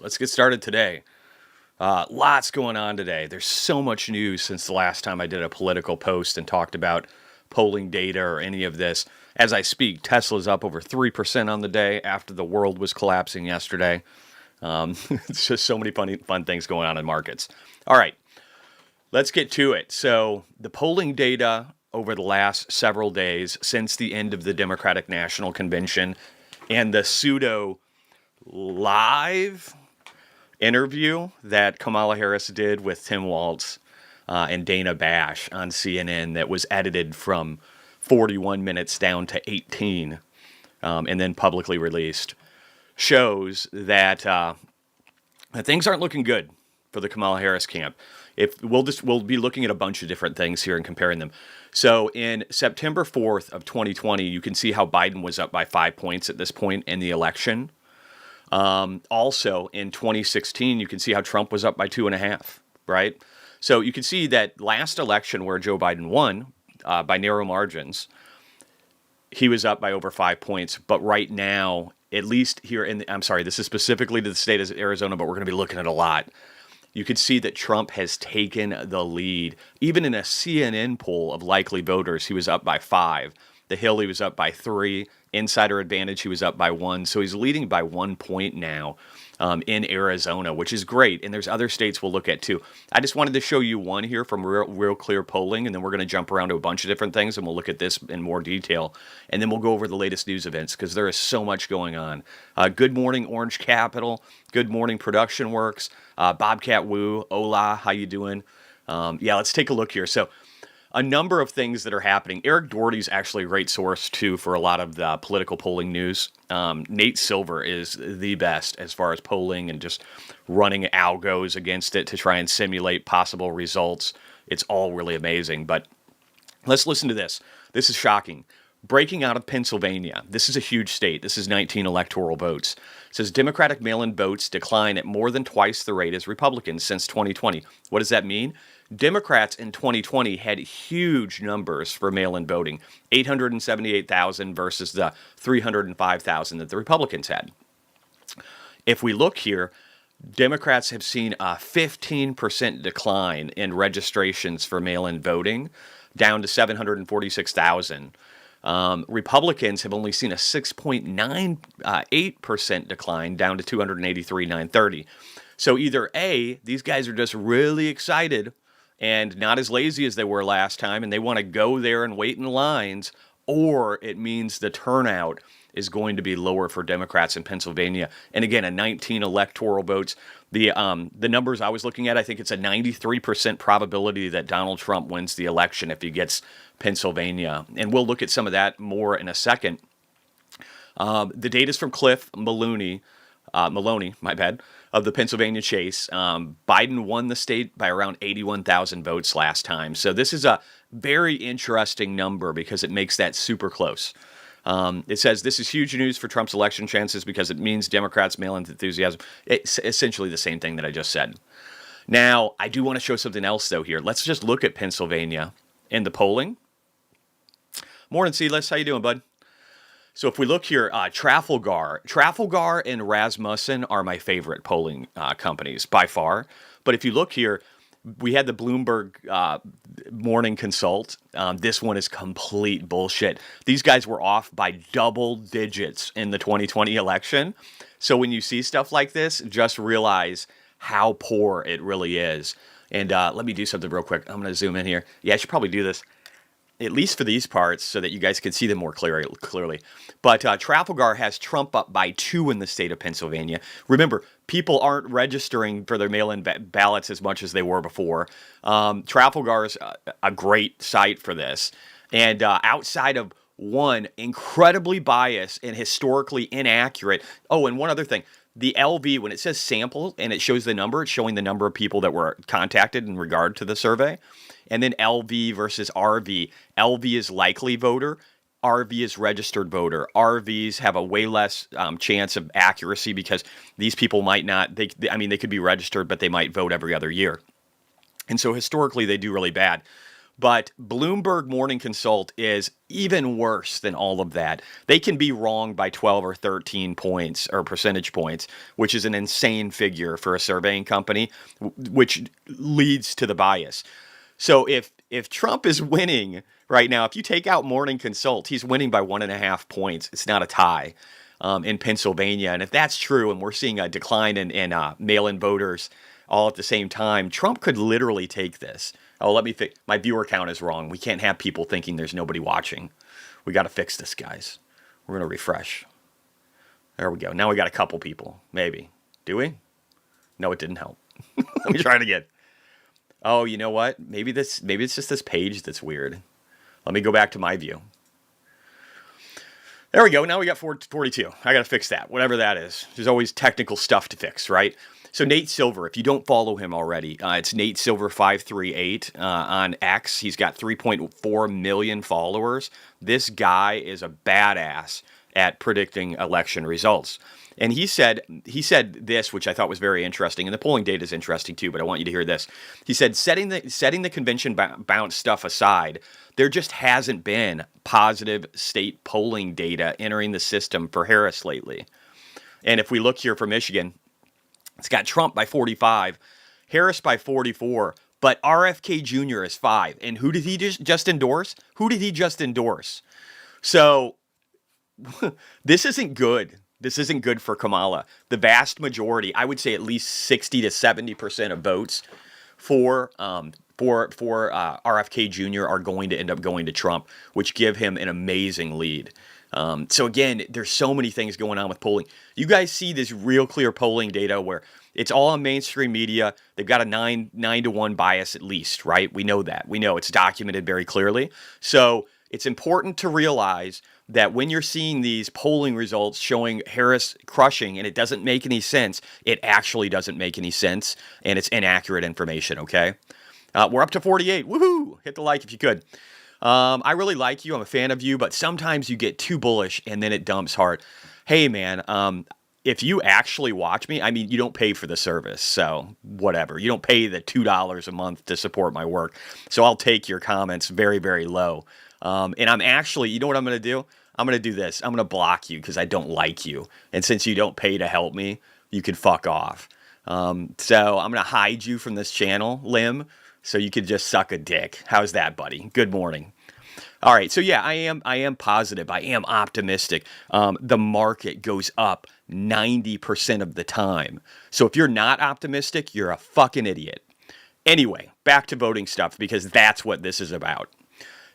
Let's get started today. Lots going on today. There's so much news since the last time I did a political post and talked about polling data or any of this. As I speak, Tesla's up over 3% on the day after the world was collapsing yesterday. It's just so many fun things going on in markets. All right, let's get to it. So the polling data over the last several days since the end of the Democratic National Convention and the pseudo live interview that Kamala Harris did with Tim Walz and Dana Bash on CNN that was edited from 41 minutes down to 18 and then publicly released shows that that things aren't looking good for the Kamala Harris camp. If we'll be looking at a bunch of different things here and comparing them. So in September 4th of 2020, you can see how Biden was up by 5 points at this point in the election. Also in 2016, you can see how Trump was up by 2.5, right? So you can see that last election where Joe Biden won by narrow margins, he was up by over 5 points. But right now, at least here I'm sorry, this is specifically to the state of Arizona, but we're going to be looking at a lot. You can see that Trump has taken the lead. Even in a CNN poll of likely voters, he was up by 5. The Hill, he was up by 3. Insider Advantage, he was up by 1. So he's leading by 1 point now in Arizona, which is great. And there's other states we'll look at too. I just wanted to show you one here from Real Clear Polling, and then we're going to jump around to a bunch of different things, and we'll look at this in more detail. And then we'll go over the latest news events, because there is so much going on. Good morning, Orange Capital. Good morning, Production Works. Bobcat Wu, hola, how you doing? Yeah, let's take a look here. So a number of things that are happening. Eric Doherty's actually a great source, too, for a lot of the political polling news. Nate Silver is the best as far as polling and just running algos against it to try and simulate possible results. It's all really amazing. But let's listen to this. This is shocking. Breaking out of Pennsylvania. This is a huge state. This is 19 electoral votes. It says Democratic mail-in votes decline at more than twice the rate as Republicans since 2020. What does that mean? Democrats in 2020 had huge numbers for mail-in voting, 878,000 versus the 305,000 that the Republicans had. If we look here, Democrats have seen a 15% decline in registrations for mail-in voting, down to 746,000. Republicans have only seen a 6.98% decline, down to 283,930. So either A, these guys are just really excited and not as lazy as they were last time, and they want to go there and wait in lines, or it means the turnout is going to be lower for Democrats in Pennsylvania. And again, a 19 electoral votes. The numbers I was looking at, I think it's a 93% probability that Donald Trump wins the election if he gets Pennsylvania. And we'll look at some of that more in a second. The data's from Cliff Maloney, of the Pennsylvania Chase. Biden won the state by around 81,000 votes last time. So this is a very interesting number because it makes that super close. It says this is huge news for Trump's election chances because it means Democrats' mail-in enthusiasm. It's essentially the same thing that I just said. Now, I do want to show something else, though, here. Let's just look at Pennsylvania in the polling. Morning, Seedless. How you doing, bud? So if we look here, Trafalgar and Rasmussen are my favorite polling companies by far. But if you look here, we had the Bloomberg Morning Consult. This one is complete bullshit. These guys were off by double digits in the 2020 election. So when you see stuff like this, just realize how poor it really is. And let me do something real quick. I'm going to zoom in here. Yeah, I should probably do this, at least for these parts, so that you guys can see them more clearly. But Trafalgar has Trump up by 2 in the state of Pennsylvania. Remember, people aren't registering for their mail-in ballots as much as they were before. Trafalgar is a great site for this. And outside of one incredibly biased and historically inaccurate... Oh, and one other thing. The LV, when it says sample and it shows the number, it's showing the number of people that were contacted in regard to the survey. And then LV versus RV. LV is likely voter. RV is registered voter. RVs have a way less chance of accuracy because these people might not, they could be registered, but they might vote every other year. And so historically, they do really bad. But Bloomberg Morning Consult is even worse than all of that. They can be wrong by 12 or 13 points or percentage points, which is an insane figure for a surveying company, which leads to the bias. So if Trump is winning right now, if you take out Morning Consult, he's winning by 1.5 points. It's not a tie in Pennsylvania. And if that's true, and we're seeing a decline in mail-in voters all at the same time, Trump could literally take this. Oh, let me fix. My viewer count is wrong. We can't have people thinking there's nobody watching. We got to fix this, guys. We're going to refresh. There we go. Now we got a couple people. Maybe. Do we? No, it didn't help. Let me try it again. Oh, you know what? Maybe it's just this page that's weird. Let me go back to my view. There we go. Now we got 42. I got to fix that. Whatever that is. There's always technical stuff to fix, right? So Nate Silver, if you don't follow him already, it's Nate Silver 538 on X. He's got 3.4 million followers. This guy is a badass at predicting election results. And he said this, which I thought was very interesting, and the polling data is interesting too, but I want you to hear this. He said, setting the convention bounce stuff aside, there just hasn't been positive state polling data entering the system for Harris lately. And if we look here for Michigan, it's got Trump by 45, Harris by 44, but RFK Jr. is 5. And who did he just endorse? Who did he just endorse? So this isn't good. This isn't good for Kamala. The vast majority, I would say at least 60 to 70% of votes for RFK Jr. are going to end up going to Trump, which give him an amazing lead. So again, there's so many things going on with polling. You guys see this real clear polling data where it's all on mainstream media. They've got a 9-1 bias at least, right? We know that. We know it's documented very clearly. So it's important to realize that when you're seeing these polling results showing Harris crushing and it doesn't make any sense, it actually doesn't make any sense, and it's inaccurate information, okay? We're up to 48. Woohoo! Hit the like if you could. I really like you. I'm a fan of you, but sometimes you get too bullish and then it dumps hard. Hey, man, if you actually watch me, I mean, you don't pay for the service, so whatever. You don't pay the $2 a month to support my work, so I'll take your comments very, very low. And I'm actually, you know what I'm going to do? I'm going to do this. I'm going to block you because I don't like you. And since you don't pay to help me, you can fuck off. So I'm going to hide you from this channel, Lim, so you could just suck a dick. How's that, buddy? Good morning. All right. So yeah, I am positive. I am optimistic. The market goes up 90% of the time. So if you're not optimistic, you're a fucking idiot. Anyway, back to voting stuff because that's what this is about.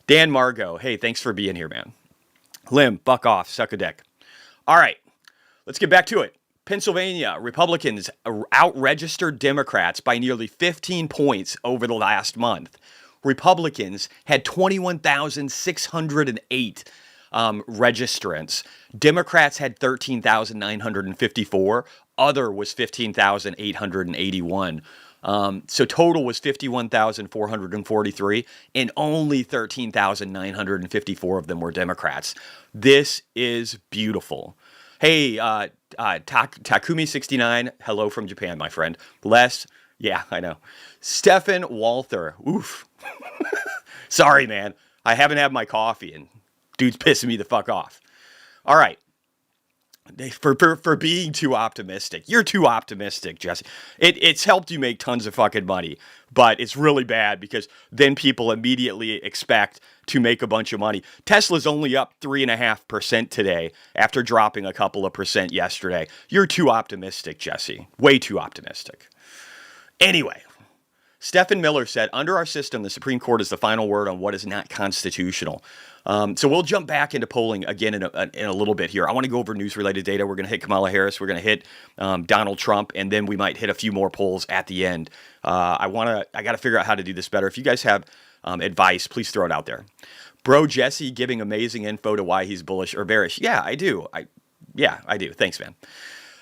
Dan Margot, hey, thanks for being here, man. Lim, fuck off, suck a dick. All right, let's get back to it. Pennsylvania, Republicans out-registered Democrats by nearly 15 points over the last month. Republicans had 21,608 registrants. Democrats had 13,954. Other was 15,881. So total was 51,443, and only 13,954 of them were Democrats. This is beautiful. Hey, Takumi69, hello from Japan, my friend. Les, yeah, I know. Stefan Walther, oof. Sorry, man. I haven't had my coffee, and dude's pissing me the fuck off. All right. For being too optimistic. You're too optimistic, Jesse. It's helped you make tons of fucking money, but it's really bad because then people immediately expect to make a bunch of money. Tesla's only up 3.5% today after dropping a couple of percent yesterday. You're too optimistic, Jesse. Way too optimistic. Anyway, Stephen Miller said, under our system, the Supreme Court is the final word on what is not constitutional. So we'll jump back into polling again in a little bit here. I want to go over news-related data. We're going to hit Kamala Harris. We're going to hit Donald Trump, and then we might hit a few more polls at the end. I got to figure out how to do this better. If you guys have advice, please throw it out there. Bro Jesse giving amazing info to why he's bullish or bearish. Yeah, I do. I do. Thanks, man.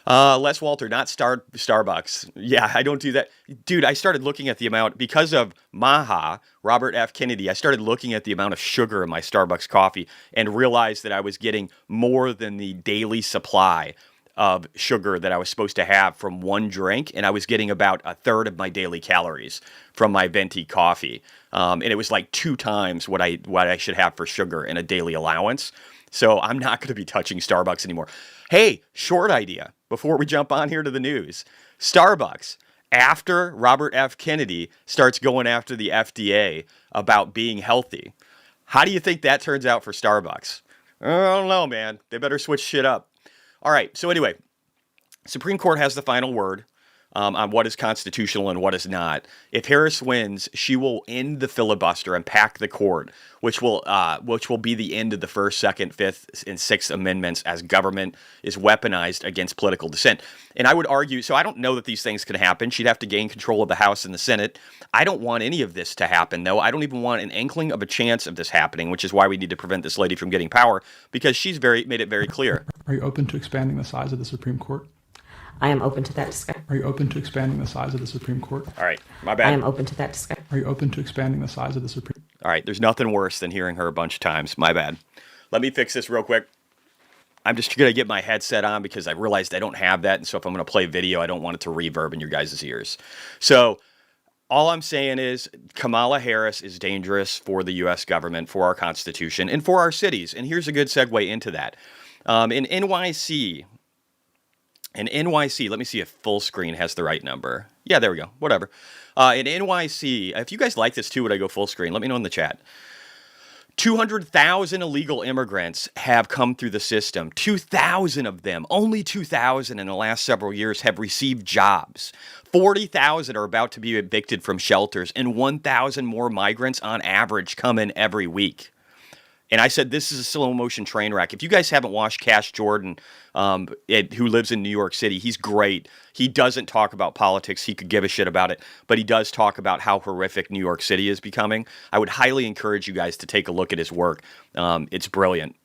Les Walter, not Starbucks. Yeah, I don't do that. Dude, I started looking at the amount, because of Maha, Robert F. Kennedy, I started looking at the amount of sugar in my Starbucks coffee and realized that I was getting more than the daily supply of sugar that I was supposed to have from one drink, and I was getting about a third of my daily calories from my venti coffee, and it was like 2 times what I should have for sugar in a daily allowance. So I'm not going to be touching Starbucks anymore. Hey, short idea before we jump on here to the news. Starbucks, after Robert F. Kennedy starts going after the FDA about being healthy, how do you think that turns out for Starbucks? I don't know, man. They better switch shit up. All right. So anyway, Supreme Court has the final word on what is constitutional and what is not. If Harris wins, she will end the filibuster and pack the court, which will be the end of the First, Second, Fifth, and Sixth Amendments as government is weaponized against political dissent. And I would argue, so I don't know that these things can happen. She'd have to gain control of the House and the Senate. I don't want any of this to happen, though. I don't even want an inkling of a chance of this happening, which is why we need to prevent this lady from getting power, because she's made it very clear. Are you open to expanding the size of the Supreme Court? I am open to that discussion. Are you open to expanding the size of the Supreme Court? All right, my bad. I am open to that discussion. Are you open to expanding the size of the Supreme Court? All right, there's nothing worse than hearing her a bunch of times. My bad. Let me fix this real quick. I'm just going to get my headset on because I realized I don't have that. And so if I'm going to play video, I don't want it to reverb in your guys' ears. So all I'm saying is Kamala Harris is dangerous for the U.S. government, for our Constitution, and for our cities. And here's a good segue into that. In NYC, let me see if full screen has the right number. Yeah, there we go. Whatever. In NYC, if you guys like this too when I go full screen, let me know in the chat. 200,000 illegal immigrants have come through the system. 2,000 of them, only 2,000 in the last several years, have received jobs. 40,000 are about to be evicted from shelters, and 1,000 more migrants on average come in every week. And I said, this is a slow motion train wreck. If you guys haven't watched Cash Jordan, who lives in New York City, he's great. He doesn't talk about politics. He could give a shit about it, but he does talk about how horrific New York City is becoming. I would highly encourage you guys to take a look at his work. It's brilliant.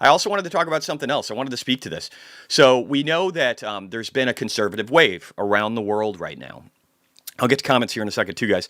I also wanted to talk about something else. I wanted to speak to this. So we know that there's been a conservative wave around the world right now. I'll get to comments here in a second too, guys.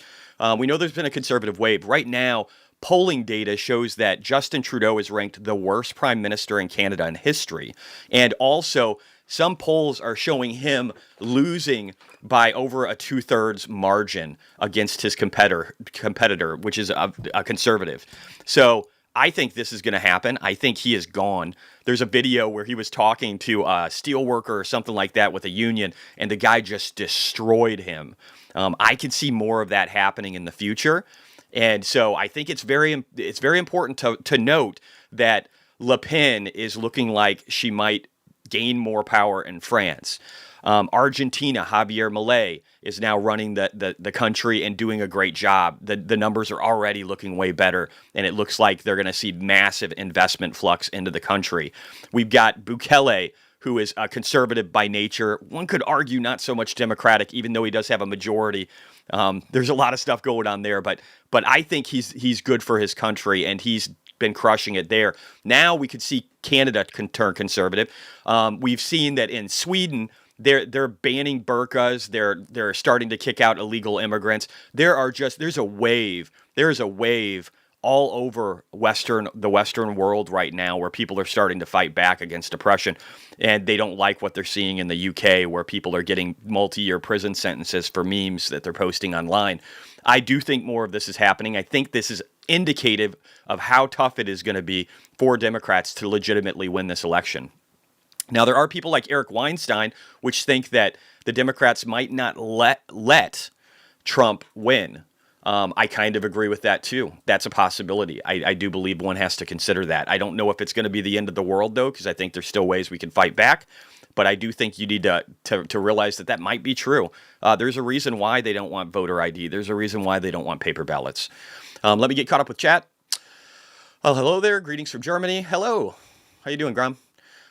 We know there's been a conservative wave. Right now, polling data shows that Justin Trudeau is ranked the worst prime minister in Canada in history. And also, some polls are showing him losing by over a 2/3 margin against his competitor, which is a conservative. So I think this is going to happen. I think he is gone. There's a video where he was talking to a steel worker or something like that with a union, and the guy just destroyed him. I can see more of that happening in the future. And so I think it's very important to note that Le Pen is looking like she might gain more power in France. Argentina, Javier Milei is now running the country and doing a great job. The numbers are already looking way better, and it looks like they're going to see massive investment flux into the country. We've got Bukele, who is a conservative by nature. One could argue not so much Democratic, even though he does have a majority. There's a lot of stuff going on there, but I think he's good for his country, and he's been crushing it there. Now we could see Canada turn conservative. We've seen that in Sweden, they're banning burqas. They're starting to kick out illegal immigrants. There's a wave all over the Western world right now where people are starting to fight back against oppression, and they don't like what they're seeing in the UK, where people are getting multi-year prison sentences for memes that they're posting online. I do think more of this is happening. I think this is indicative of how tough it is going to be for Democrats to legitimately win this election. Now, there are people like Eric Weinstein, which think that the Democrats might not let Trump win. I kind of agree with that, too. That's a possibility. I do believe one has to consider that. I don't know if it's going to be the end of the world, though, because I think there's still ways we can fight back. But I do think you need to realize that might be true. There's a reason why they don't want voter ID. There's a reason why they don't want paper ballots. Let me get caught up with chat. Hello there. Greetings from Germany. Hello. How you doing, Grom?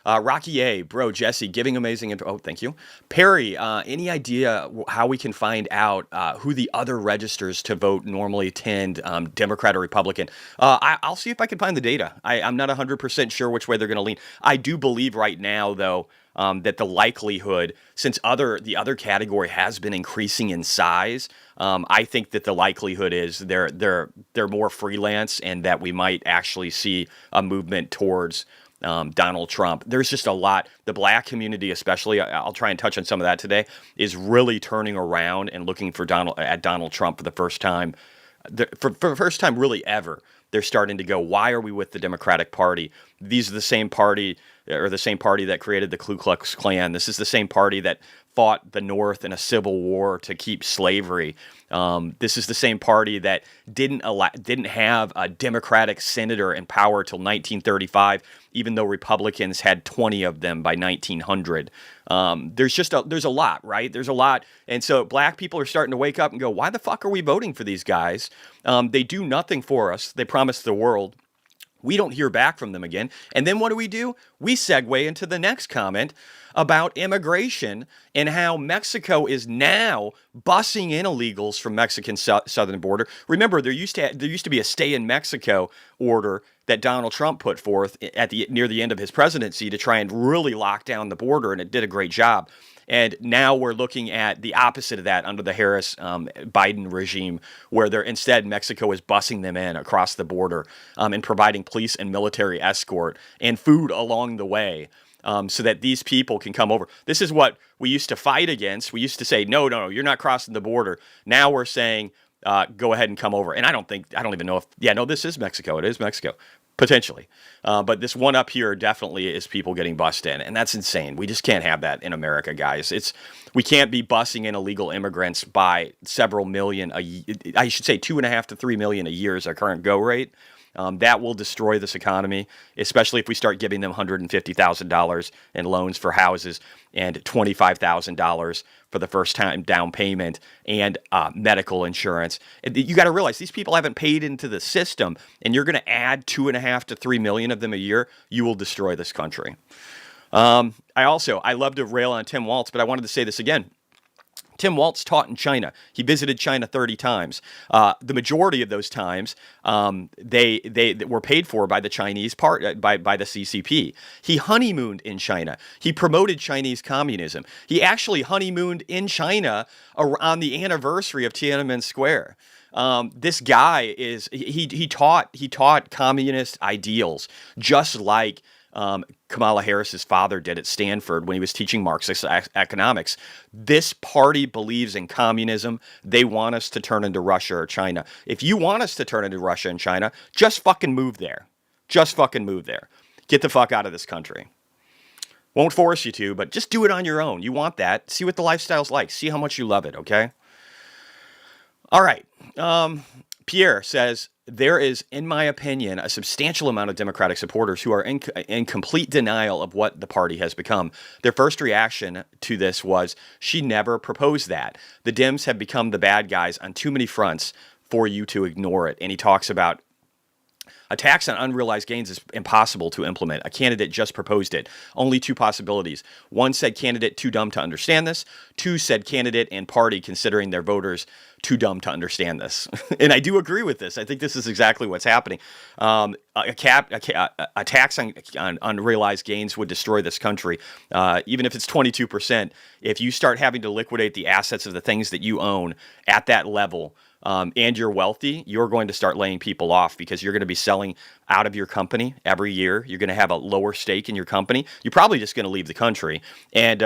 Rocky A, bro, Jesse, giving amazing info. Oh, thank you. Perry, any idea how we can find out who the other registers to vote normally tend, Democrat or Republican? I'll see if I can find the data. I'm not 100% sure which way they're going to lean. I do believe right now, though, that the likelihood, since the other category has been increasing in size, I think that the likelihood is they're more freelance, and that we might actually see a movement towards Donald Trump. There's just a lot. The black community, especially, I'll try and touch on some of that today, is really turning around and looking for Donald Trump for the first time. For the first time really ever, they're starting to go, why are we with the Democratic Party? These are the same party, or the same party that created the Ku Klux Klan. This is the same party that fought the North in a civil war to keep slavery. This is the same party that didn't have a Democratic senator in power till 1935, even though Republicans had 20 of them by 1900. There's a lot, right? There's a lot. And so black people are starting to wake up and go, why the fuck are we voting for these guys? They do nothing for us. They promise the world. We don't hear back from them again. And then what do? We segue into the next comment about immigration and how Mexico is now busing in illegals from Mexican southern border. Remember, there used to be a stay in Mexico order that Donald Trump put forth near the end of his presidency to try and really lock down the border, and it did a great job. And now we're looking at the opposite of that under the Harris Biden regime, where instead Mexico is busing them in across the border and providing police and military escort and food along the way so that these people can come over. This is what we used to fight against. We used to say, no, you're not crossing the border. Now we're saying, go ahead and come over. And I don't even know this is Mexico. It is Mexico. Potentially. But this one up here definitely is people getting bussed in. And that's insane. We just can't have that in America, guys. We can't be bussing in illegal immigrants by several million I should say 2.5 to 3 million a year is our current go rate. That will destroy this economy, especially if we start giving them $150,000 in loans for houses and $25,000 for the first time down payment and medical insurance. You got to realize these people haven't paid into the system, and you're going to add 2.5 to 3 million of them a year. You will destroy this country. I love to rail on Tim Walz, but I wanted to say this again. Tim Walz taught in China. He visited China 30 times. The majority of those times, they were paid for by the Chinese by the CCP. He honeymooned in China. He promoted Chinese communism. He actually honeymooned in China on the anniversary of Tiananmen Square. This guy he taught communist ideals, just like Kamala Harris's father did at Stanford when he was teaching Marxist economics. This party believes in communism. They want us to turn into Russia or China. If you want us to turn into Russia and China, just fucking move there. Just fucking move there. Get the fuck out of this country. Won't force you to, but just do it on your own. You want that. See what the lifestyle's like. See how much you love it, okay? All right. Pierre says, there is, in my opinion, a substantial amount of Democratic supporters who are in complete denial of what the party has become. Their first reaction to this was, she never proposed that. The Dems have become the bad guys on too many fronts for you to ignore it. And he talks about a tax on unrealized gains is impossible to implement. A candidate just proposed it. Only two possibilities. One said candidate too dumb to understand this. Two said candidate and party considering their voters too dumb to understand this. And I do agree with this. I think this is exactly what's happening. A tax on unrealized gains would destroy this country. Even if it's 22%, if you start having to liquidate the assets of the things that you own at that level, and you're wealthy, you're going to start laying people off because you're going to be selling out of your company every year. You're going to have a lower stake in your company. You're probably just going to leave the country, and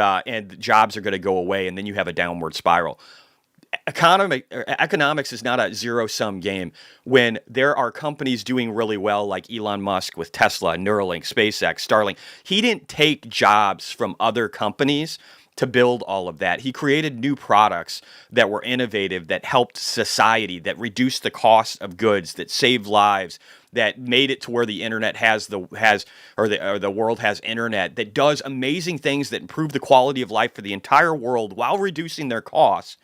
jobs are going to go away, and then you have a downward spiral. Economics is not a zero-sum game. When there are companies doing really well, like Elon Musk with Tesla, Neuralink, SpaceX, Starlink, he didn't take jobs from other companies to build all of that. He created new products that were innovative, that helped society, that reduced the cost of goods, that saved lives, that made it to where the internet the world has internet, that does amazing things that improve the quality of life for the entire world while reducing their costs.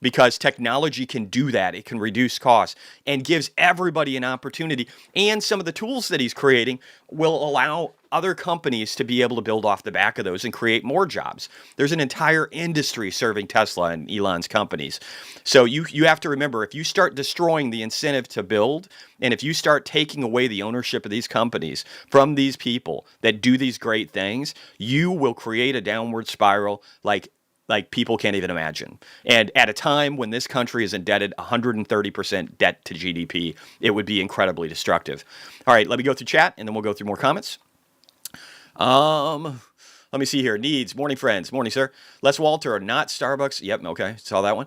Because technology can do that. It can reduce costs and gives everybody an opportunity. And some of the tools that he's creating will allow other companies to be able to build off the back of those and create more jobs. There's an entire industry serving Tesla and Elon's companies. So you have to remember, if you start destroying the incentive to build, and if you start taking away the ownership of these companies from these people that do these great things, you will create a downward spiral like people can't even imagine. And at a time when this country is indebted 130% debt to GDP, it would be incredibly destructive. All right, let me go through chat, and then we'll go through more comments. Let me see here. Needs. Morning, friends. Morning, sir. Les Walter, not Starbucks. Yep, okay. Saw that one.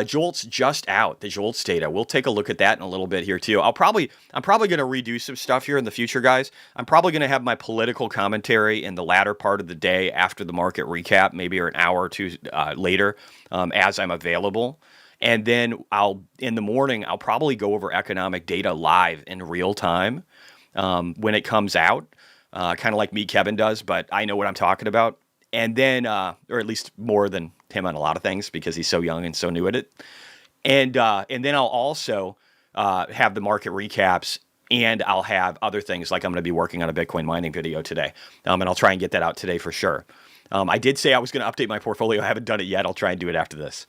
Jolt's just out. The Jolt's data. We'll take a look at that in a little bit here, too. I'm probably going to redo some stuff here in the future, guys. I'm probably going to have my political commentary in the latter part of the day after the market recap, maybe or an hour or two later, as I'm available. And then in the morning, I'll probably go over economic data live in real time when it comes out. Kind of like me, Kevin does, but I know what I'm talking about. And then, or at least more than him on a lot of things because he's so young and so new at it. And then I'll also have the market recaps, and I'll have other things like I'm going to be working on a Bitcoin mining video today. And I'll try and get that out today for sure. I did say I was going to update my portfolio. I haven't done it yet. I'll try and do it after this.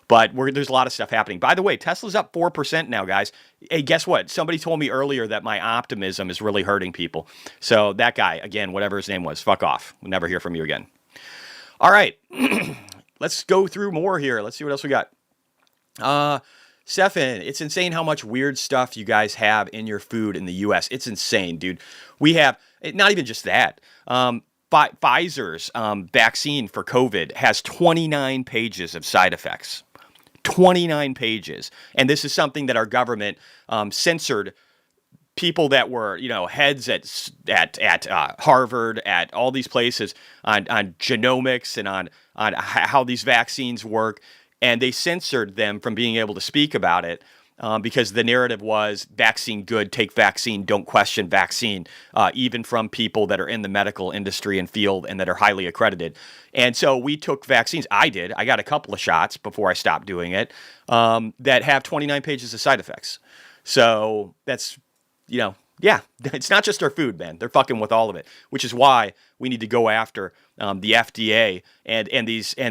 But there's a lot of stuff happening. By the way, Tesla's up 4% now, guys. Hey, guess what? Somebody told me earlier that my optimism is really hurting people. So that guy, again, whatever his name was, fuck off. We'll never hear from you again. All right. Let's go through more here. Let's see what else we got. Stefan, it's insane how much weird stuff you guys have in your food in the U.S. It's insane, dude. We have, not even just that. Pfizer's vaccine for COVID has 29 pages of side effects. 29 pages. And this is something that our government censored people that were, heads at Harvard, at all these places on genomics and on how these vaccines work. And they censored them from being able to speak about it because the narrative was vaccine good, take vaccine, don't question vaccine, even from people that are in the medical industry and field and that are highly accredited. And so we took vaccines. I did. I got a couple of shots before I stopped doing it that have 29 pages of side effects. So that's, yeah, it's not just our food, man. They're fucking with all of it, which is why we need to go after the FDA and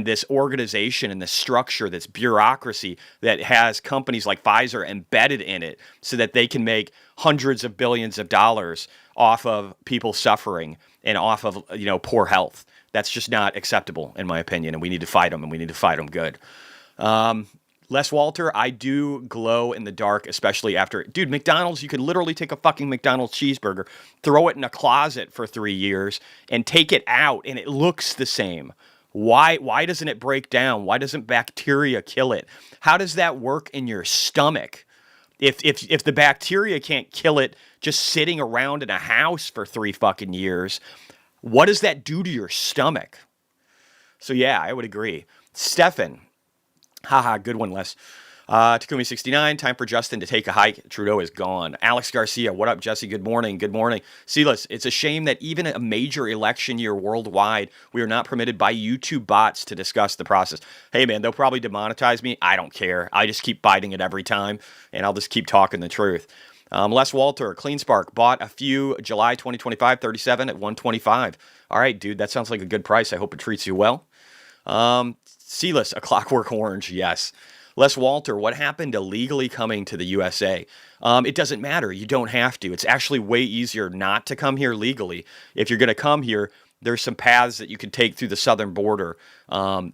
this organization and this structure, this bureaucracy that has companies like Pfizer embedded in it, so that they can make hundreds of billions of dollars off of people suffering and off of poor health. That's just not acceptable, in my opinion, and we need to fight them, and we need to fight them good. Les Walter, I do glow in the dark, especially after... Dude, McDonald's, you could literally take a fucking McDonald's cheeseburger, throw it in a closet for 3 years, and take it out, and it looks the same. Why doesn't it break down? Why doesn't bacteria kill it? How does that work in your stomach? If the bacteria can't kill it just sitting around in a house for 3 fucking years, what does that do to your stomach? So yeah, I would agree. Stefan... Haha, good one, Les. Takumi69, time for Justin to take a hike. Trudeau is gone. Alex Garcia, what up, Jesse? Good morning. Good morning. Silas, it's a shame that even a major election year worldwide, we are not permitted by YouTube bots to discuss the process. Hey, man, they'll probably demonetize me. I don't care. I just keep biting it every time, and I'll just keep talking the truth. Les Walter, CleanSpark, bought a few July 2025, 37 at 125. All right, dude, that sounds like a good price. I hope it treats you well. Silas, a Clockwork Orange, yes. Les Walter, what happened to legally coming to the USA? It doesn't matter. You don't have to. It's actually way easier not to come here legally. If you're going to come here, there's some paths that you can take through the southern border,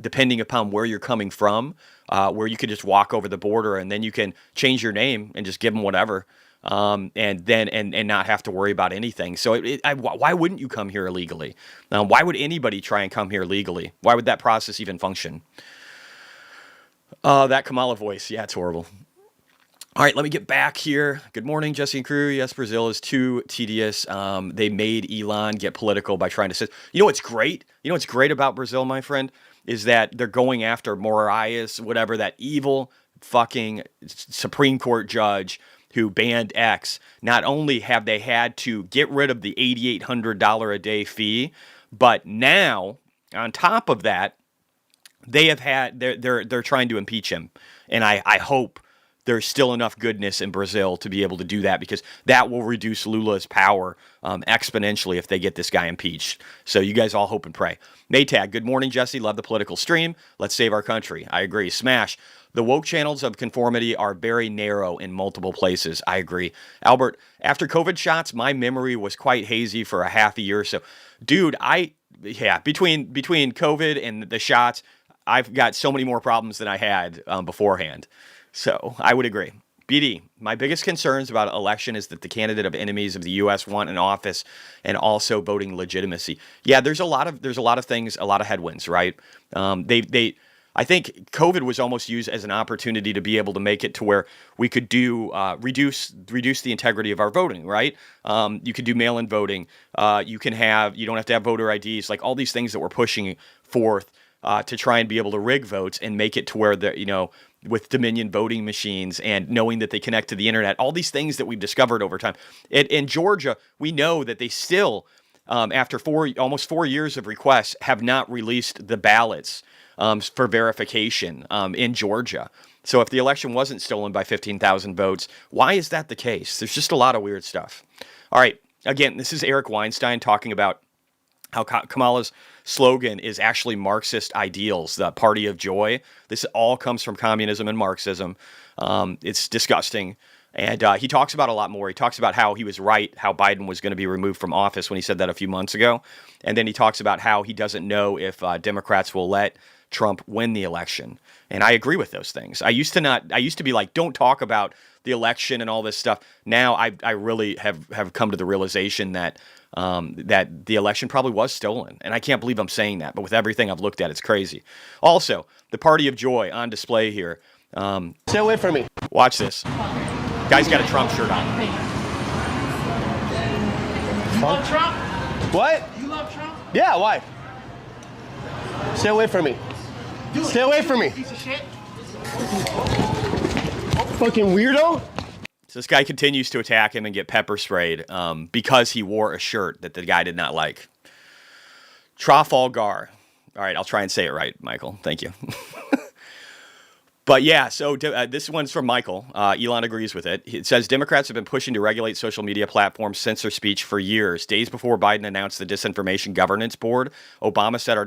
depending upon where you're coming from, where you can just walk over the border and then you can change your name and just give them whatever. And not have to worry about anything. So why wouldn't you come here illegally? Why would anybody try and come here legally? Why would that process even function? That Kamala voice. Yeah, it's horrible. All right, let me get back here. Good morning, Jesse and crew. Yes, Brazil is too tedious. They made Elon get political by trying to say, what's great? What's great about Brazil, my friend, is that they're going after Moraes, whatever, that evil fucking Supreme Court judge who banned X. Not only have they had to get rid of the $8,800 a day fee, but now, on top of that, they have had they're trying to impeach him. And I hope there's still enough goodness in Brazil to be able to do that, because that will reduce Lula's power exponentially if they get this guy impeached. So you guys all hope and pray. Maytag, good morning, Jesse. Love the political stream. Let's save our country. I agree. Smash. The woke channels of conformity are very narrow in multiple places. I agree. Albert, after COVID shots, my memory was quite hazy for a half a year or so. Dude, between COVID and the shots, I've got so many more problems than I had beforehand. So I would agree. BD, my biggest concerns about election is that the candidate of enemies of the U.S. want an office and also voting legitimacy. Yeah, there's a lot of things, a lot of headwinds, right? I think COVID was almost used as an opportunity to be able to make it to where we could do reduce the integrity of our voting, right? You could do mail-in voting. You don't have to have voter IDs, like all these things that we're pushing forth to try and be able to rig votes and make it to where with Dominion voting machines and knowing that they connect to the internet, all these things that we've discovered over time. In Georgia, we know that they still, after almost 4 years of requests, have not released the ballots for verification in Georgia. So if the election wasn't stolen by 15,000 votes, why is that the case? There's just a lot of weird stuff. All right, again, this is Eric Weinstein talking about how Kamala's slogan is actually Marxist ideals, the party of joy. This all comes from communism and Marxism. It's disgusting. And he talks about a lot more. He talks about how he was right, how Biden was going to be removed from office when he said that a few months ago. And then he talks about how he doesn't know if Democrats will let Trump win the election. And I agree with those things. I used to be like, don't talk about the election and all this stuff. Now I really have come to the realization that that the election probably was stolen. And I can't believe I'm saying that. But with everything I've looked at, it's crazy. Also, the party of joy on display here. Stay away from me. Watch this. Guy's got a Trump shirt on. You love Trump? What? You love Trump? Yeah, why? Stay away from me. Stay away from me. Piece of shit. Fucking weirdo. So this guy continues to attack him and get pepper sprayed because he wore a shirt that the guy did not like. Trafalgar. All right, I'll try and say it right, Michael. Thank you. But yeah, so this one's from Michael. Elon agrees with it. It says, Democrats have been pushing to regulate social media platforms, censor speech for years. Days before Biden announced the Disinformation Governance Board, Obama said our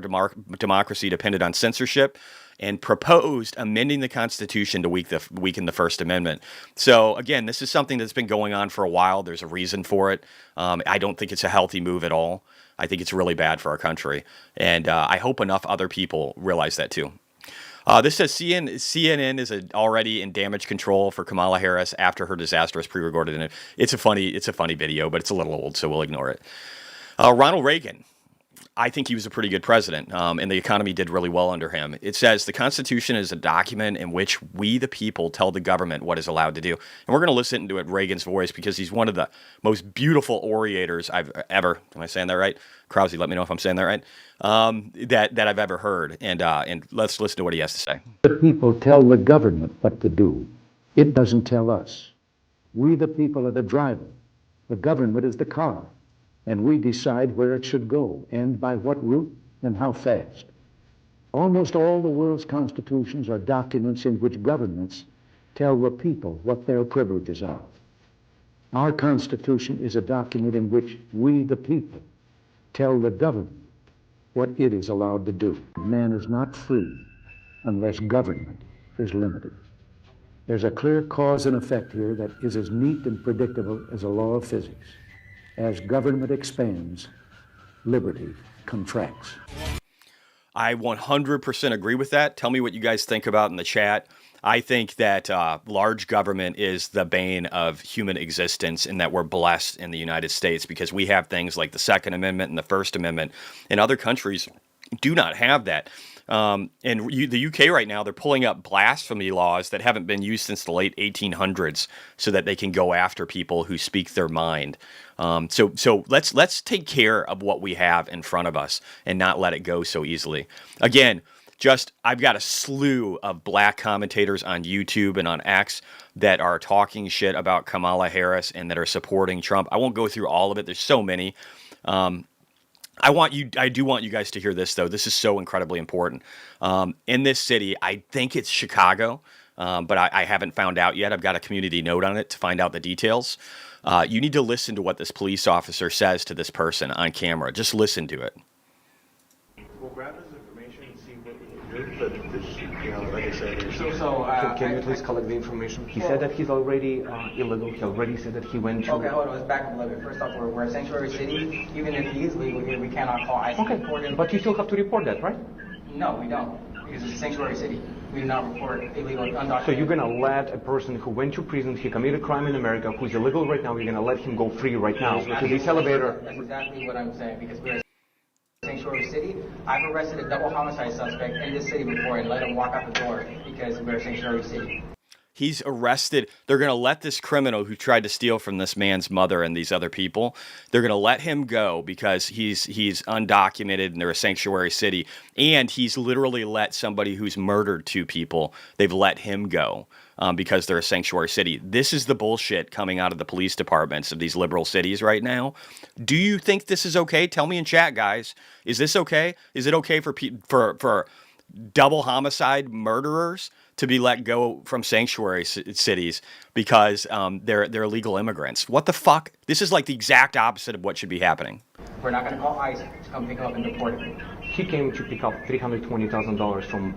democracy depended on censorship and proposed amending the Constitution to weaken the First Amendment. So again, this is something that's been going on for a while. There's a reason for it. I don't think it's a healthy move at all. I think it's really bad for our country. And I hope enough other people realize that too. This says CNN is already in damage control for Kamala Harris after her disastrous pre-recorded interview. It's a funny video, but it's a little old, so we'll ignore it. Ronald Reagan. I think he was a pretty good president, and the economy did really well under him. It says the Constitution is a document in which we, the people, tell the government what is allowed to do. And we're going to listen to it Reagan's voice because he's one of the most beautiful orators I've ever, am I saying that right? Krause, let me know if I'm saying that right, that I've ever heard. And let's listen to what he has to say. The people tell the government what to do. It doesn't tell us. We, the people, are the driver. The government is the car. And we decide where it should go and by what route and how fast. Almost all the world's constitutions are documents in which governments tell the people what their privileges are. Our Constitution is a document in which we, the people, tell the government what it is allowed to do. Man is not free unless government is limited. There's a clear cause and effect here that is as neat and predictable as a law of physics. As government expands, liberty contracts. I 100% agree with that. Tell me what you guys think about in the chat. I think that large government is the bane of human existence and that we're blessed in the United States because we have things like the Second Amendment and the First Amendment. And other countries do not have that. And the UK right now, they're pulling up blasphemy laws that haven't been used since the late 1800s so that they can go after people who speak their mind. So let's take care of what we have in front of us and not let it go so easily. Again, I've got a slew of black commentators on YouTube and on X that are talking shit about Kamala Harris and that are supporting Trump. I won't go through all of it. There's so many. I do want you guys to hear this, though. This is so incredibly important. In this city, I think it's Chicago, but I haven't found out yet. I've got a community note on it to find out the details. You need to listen to what this police officer says to this person on camera. Just listen to it. We'll grab his information and see what we can do, but this, like I said, can you please collect the information? He said that he's already illegal. He already said that he went to... Okay, hold on. Let's back up a little bit. First off, we're a sanctuary city. Even if he is legal here, we cannot call ICE. Okay, but you still have to report that, right? No, we don't. Because it's a sanctuary city. We do not report illegal, undocumented. So you're going to let a person who went to prison, he committed a crime in America, who's illegal right now, you're going to let him go free right now to this elevator? That's exactly what I'm saying, because we're a sanctuary city. I've arrested a double homicide suspect in this city before and let him walk out the door because we're a sanctuary city. He's arrested. They're going to let this criminal who tried to steal from this man's mother and these other people, they're going to let him go because he's undocumented and they're a sanctuary city. And he's literally let somebody who's murdered 2 people, they've let him go because they're a sanctuary city. This is the bullshit coming out of the police departments of these liberal cities right now. Do you think this is okay? Tell me in chat, guys. Is this okay? Is it okay for double homicide murderers to be let go from sanctuary cities because they're illegal immigrants? What the fuck? This is like the exact opposite of what should be happening. We're not going to call ICE to come pick him up and deport him. He came to pick up $320,000 from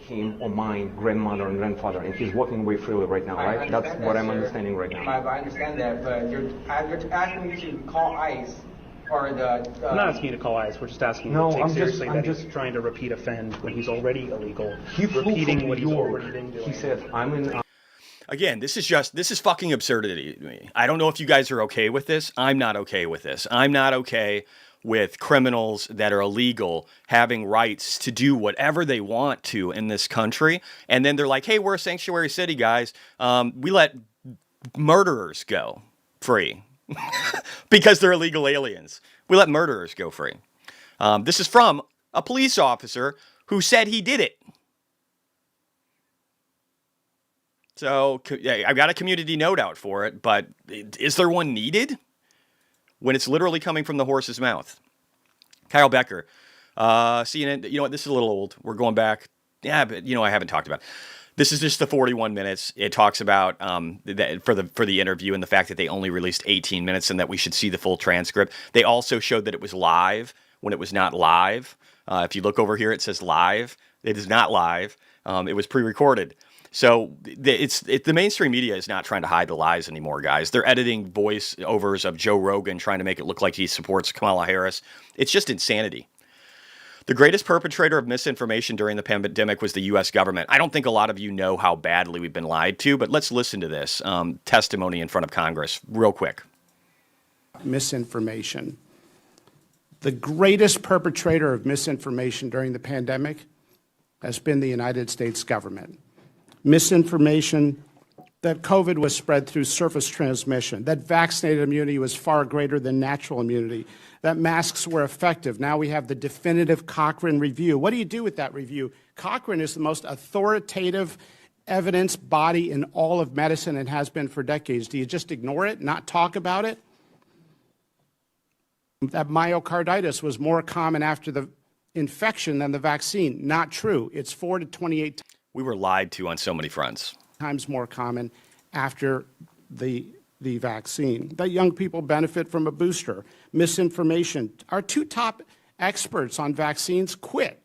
him, or mine, grandmother and grandfather, and he's walking away freely right now, right? That's what I'm understanding right now. I understand that, but you're asking me to call ICE or the... I'm not asking you to call ICE. We're just asking you to take seriously that he's trying to repeat offend when he's already illegal. He repeating what he's already been doing. He said, I'm in... Again, this is fucking absurdity to me. I don't know if you guys are okay with this. I'm not okay with this. I'm not okay with criminals that are illegal having rights to do whatever they want to in this country. And then they're like, hey, we're a sanctuary city, guys. We let murderers go free because they're illegal aliens. We let murderers go free. This is from a police officer who said he did it. So I've got a community note out for it, but is there one needed when it's literally coming from the horse's mouth? Kyle Becker, CNN, you know what, this is a little old. We're going back. Yeah, but I haven't talked about it. This is just the 41 minutes. It talks about for the interview and the fact that they only released 18 minutes and that we should see the full transcript. They also showed that it was live when it was not live. If you look over here, it says live. It is not live. It was pre-recorded. So the mainstream media is not trying to hide the lies anymore, guys. They're editing voiceovers of Joe Rogan, trying to make it look like he supports Kamala Harris. It's just insanity. The greatest perpetrator of misinformation during the pandemic was the U.S. government. I don't think a lot of you know how badly we've been lied to, but let's listen to this testimony in front of Congress real quick. Misinformation. The greatest perpetrator of misinformation during the pandemic has been the United States government. Misinformation that COVID was spread through surface transmission, that vaccinated immunity was far greater than natural immunity, that masks were effective. Now we have the definitive Cochrane review. What do you do with that review? Cochrane is the most authoritative evidence body in all of medicine and has been for decades. Do you just ignore it, not talk about it? That myocarditis was more common after the infection than the vaccine. Not true. It's 4 to 28 times. We were lied to on so many fronts. Times more common after the vaccine. That young people benefit from a booster. Misinformation. Our 2 top experts on vaccines quit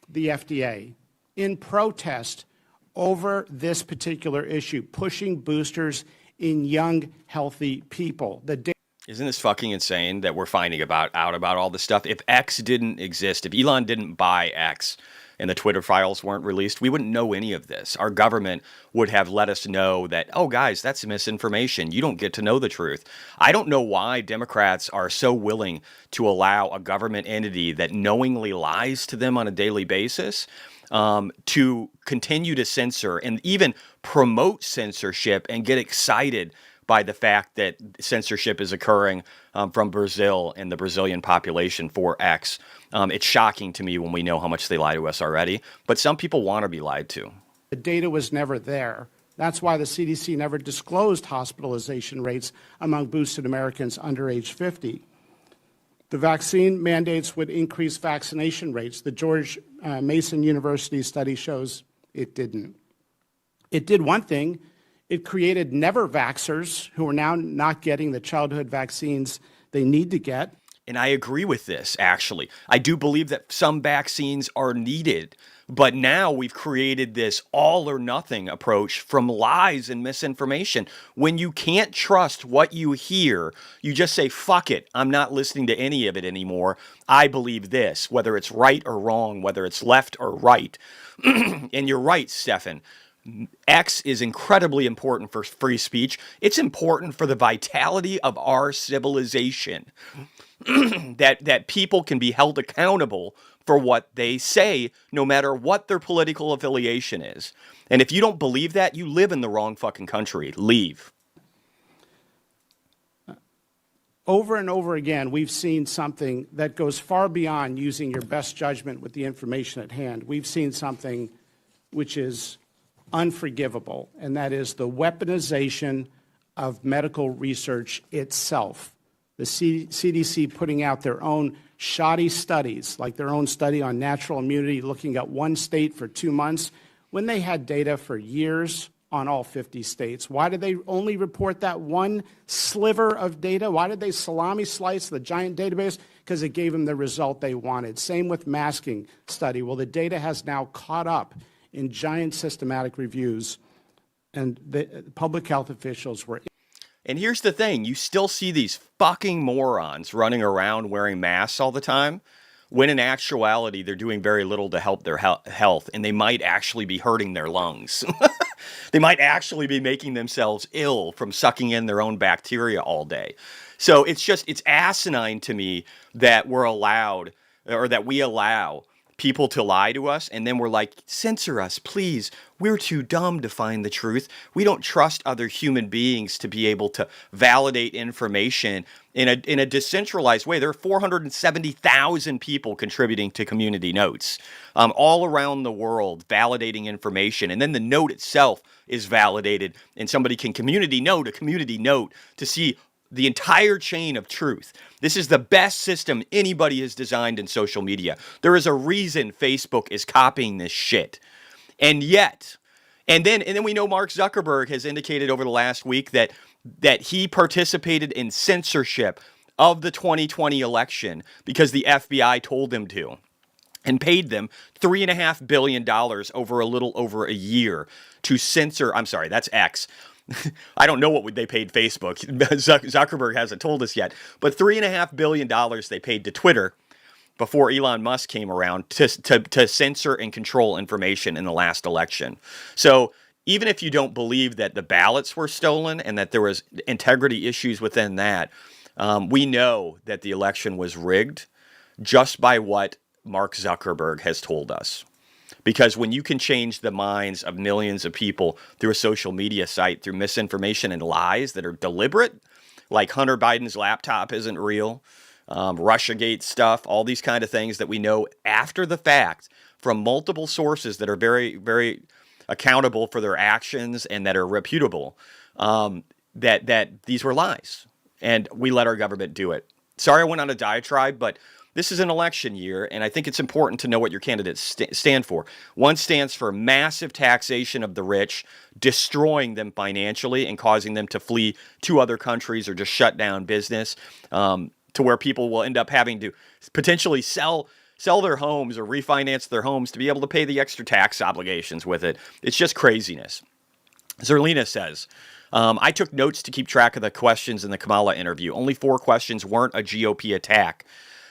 the FDA in protest over this particular issue, pushing boosters in young, healthy people. Isn't this fucking insane that we're finding out about all this stuff? If X didn't exist, if Elon didn't buy X, and the Twitter files weren't released, we wouldn't know any of this. Our government would have let us know that, oh, guys, that's misinformation. You don't get to know the truth. I don't know why Democrats are so willing to allow a government entity that knowingly lies to them on a daily basis to continue to censor and even promote censorship and get excited by the fact that censorship is occurring from Brazil and the Brazilian population for X. It's shocking to me when we know how much they lie to us already, but some people want to be lied to. The data was never there. That's why the CDC never disclosed hospitalization rates among boosted Americans under age 50. The vaccine mandates would increase vaccination rates. The George Mason University study shows it didn't. It did one thing. It created never-vaxxers who are now not getting the childhood vaccines they need to get. And I agree with this, actually. I do believe that some vaccines are needed But now we've created this all or nothing approach from lies and misinformation. When you can't trust what you hear, you just say, fuck it, I'm not listening to any of it anymore. I believe this, whether it's right or wrong, whether it's left or right. And you're right, Stefan. X is incredibly important for free speech. It's important for the vitality of our civilization. that people can be held accountable for what they say, no matter what their political affiliation is. And if you don't believe that, you live in the wrong fucking country. Leave. Over and over again, we've seen something that goes far beyond using your best judgment with the information at hand. We've seen something which is unforgivable, and that is the weaponization of medical research itself. The CDC putting out their own shoddy studies, like their own study on natural immunity, looking at one state for 2 months, when they had data for years on all 50 states. Why did they only report that one sliver of data? Why did they salami slice the giant database? Because it gave them the result they wanted. Same with masking study. Well, the data has now caught up in giant systematic reviews, and the public health officials were. And here's the thing, you still see these fucking morons running around wearing masks all the time, when in actuality they're doing very little to help their health, and they might actually be hurting their lungs. They might actually be making themselves ill from sucking in their own bacteria all day. So it's asinine to me that we're allowed, or that we allow people to lie to us, and then we're like, censor us, please. We're too dumb to find the truth. We don't trust other human beings to be able to validate information in a decentralized way. There are 470,000 people contributing to Community Notes all around the world, validating information. And then the note itself is validated, and somebody can community note to see the entire chain of truth. This is the best system anybody has designed in social media. There is a reason Facebook is copying this shit. And yet, and then we know Mark Zuckerberg has indicated over the last week that he participated in censorship of the 2020 election because the FBI told him to, and paid them $3.5 billion over a little over a year to censor. I'm sorry, that's X. I don't know what they paid Facebook. Zuckerberg hasn't told us yet. But $3.5 billion they paid to Twitter before Elon Musk came around to censor and control information in the last election. So even if you don't believe that the ballots were stolen and that there was integrity issues within that, we know that the election was rigged just by what Mark Zuckerberg has told us. Because when you can change the minds of millions of people through a social media site, through misinformation and lies that are deliberate, like Hunter Biden's laptop isn't real, Russiagate stuff, all these kind of things that we know after the fact from multiple sources that are very, very accountable for their actions and that are reputable, that these were lies. And we let our government do it. Sorry I went on a diatribe, but this is an election year, and I think it's important to know what your candidates stand for. One stands for massive taxation of the rich, destroying them financially and causing them to flee to other countries or just shut down business, to where people will end up having to potentially sell their homes or refinance their homes to be able to pay the extra tax obligations with it. It's just craziness. Zerlina says, I took notes to keep track of the questions in the Kamala interview. Only 4 questions weren't a GOP attack.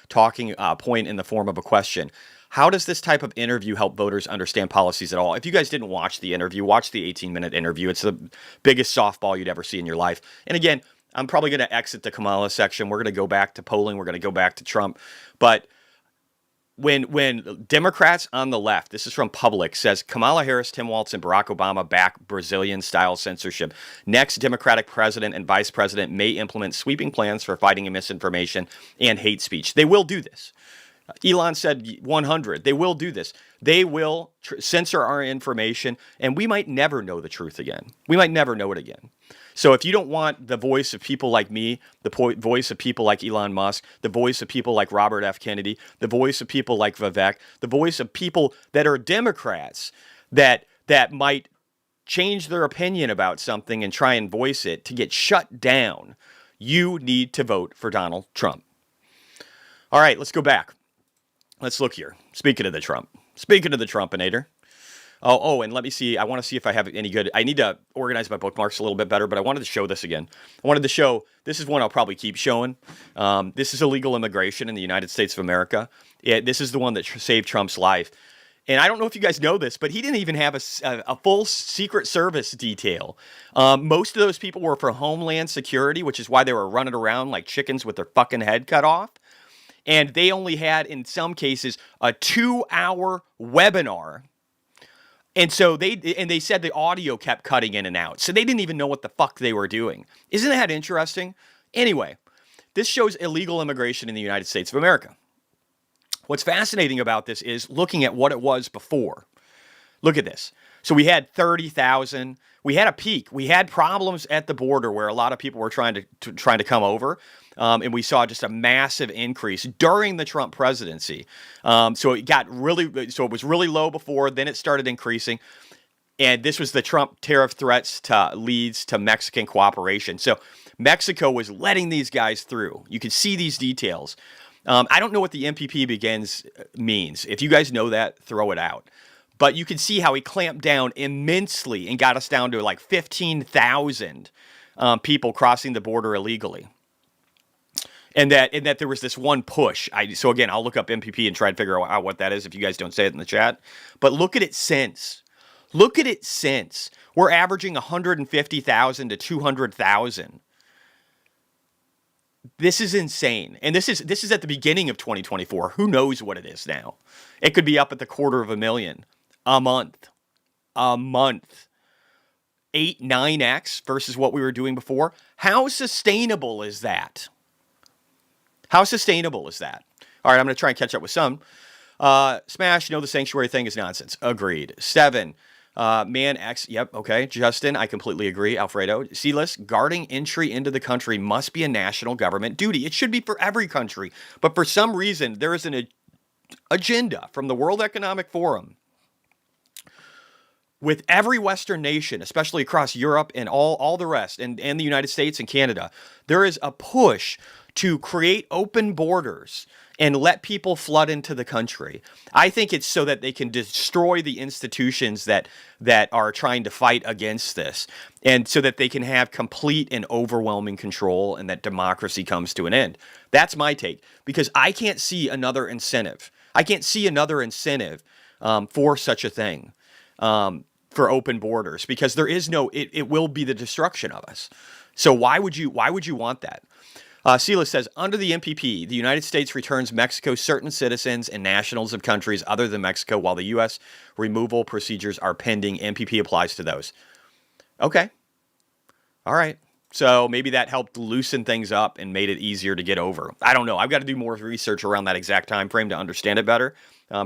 Talking point in the form of a question. How does this type of interview help voters understand policies at all? If you guys didn't watch the interview, watch the 18-minute interview. It's the biggest softball you'd ever see in your life. And again, I'm probably going to exit the Kamala section. We're going to go back to polling. We're going to go back to Trump. But when Democrats on the left, this is from Public, says Kamala Harris, Tim Walz, and Barack Obama back Brazilian-style censorship. Next Democratic president and vice president may implement sweeping plans for fighting misinformation and hate speech. They will do this. Elon said 100. They will do this. They will censor our information, and we might never know the truth again. We might never know it again. So if you don't want the voice of people like me, the voice of people like Elon Musk, the voice of people like Robert F. Kennedy, the voice of people like Vivek, the voice of people that are Democrats that might change their opinion about something and try and voice it to get shut down, you need to vote for Donald Trump. All right, let's go back. Let's look here. Speaking of the Trump, Speaking of the Trumpinator. Oh, and let me see. I want to see if I have any good. I need to organize my bookmarks a little bit better, but I wanted to show this again. I wanted to show, this is one I'll probably keep showing. This is illegal immigration in the United States of America. This is the one that saved Trump's life. And I don't know if you guys know this, but he didn't even have a full Secret Service detail. Most of those people were for Homeland Security, which is why they were running around like chickens with their fucking head cut off. And they only had, in some cases, a 2-hour webinar. And so they said the audio kept cutting in and out. So they didn't even know what the fuck they were doing. Isn't that interesting? Anyway, this shows illegal immigration in the United States of America. What's fascinating about this is looking at what it was before. Look at this. So we had 30,000. We had a peak. We had problems at the border where a lot of people were trying to come over. And we saw just a massive increase during the Trump presidency. So it was really low before, then it started increasing. And this was the Trump tariff threats leads to Mexican cooperation. So Mexico was letting these guys through. You can see these details. I don't know what the MPP means. If you guys know that, throw it out. But you can see how he clamped down immensely and got us down to like 15,000 people crossing the border illegally. And that there was this one push. So again, I'll look up MPP and try and figure out what that is if you guys don't say it in the chat. But look at it since. Look at it since. We're averaging 150,000 to 200,000. This is insane. And this is at the beginning of 2024. Who knows what it is now? It could be up at the 250,000 a month. A month. 8-9x versus what we were doing before. How sustainable is that? How sustainable is that? All right, I'm going to try and catch up with some. Smash, the sanctuary thing is nonsense. Agreed. 7. Man X, yep, okay. Justin, I completely agree. Alfredo, C-list, guarding entry into the country must be a national government duty. It should be for every country. But for some reason, there is an agenda from the World Economic Forum with every Western nation, especially across Europe and all the rest, and the United States and Canada. There is a push to create open borders and let people flood into the country. I think it's so that they can destroy the institutions that are trying to fight against this, and so that they can have complete and overwhelming control and that democracy comes to an end. That's my take, because I can't see another incentive. I can't see another incentive for such a thing, for open borders, because there is no, it will be the destruction of us. So why would you want that? Silas says, under the MPP, the United States returns Mexico certain citizens and nationals of countries other than Mexico, while the U.S. removal procedures are pending. MPP applies to those. Okay. All right. So maybe that helped loosen things up and made it easier to get over. I don't know. I've got to do more research around that exact time frame to understand it better.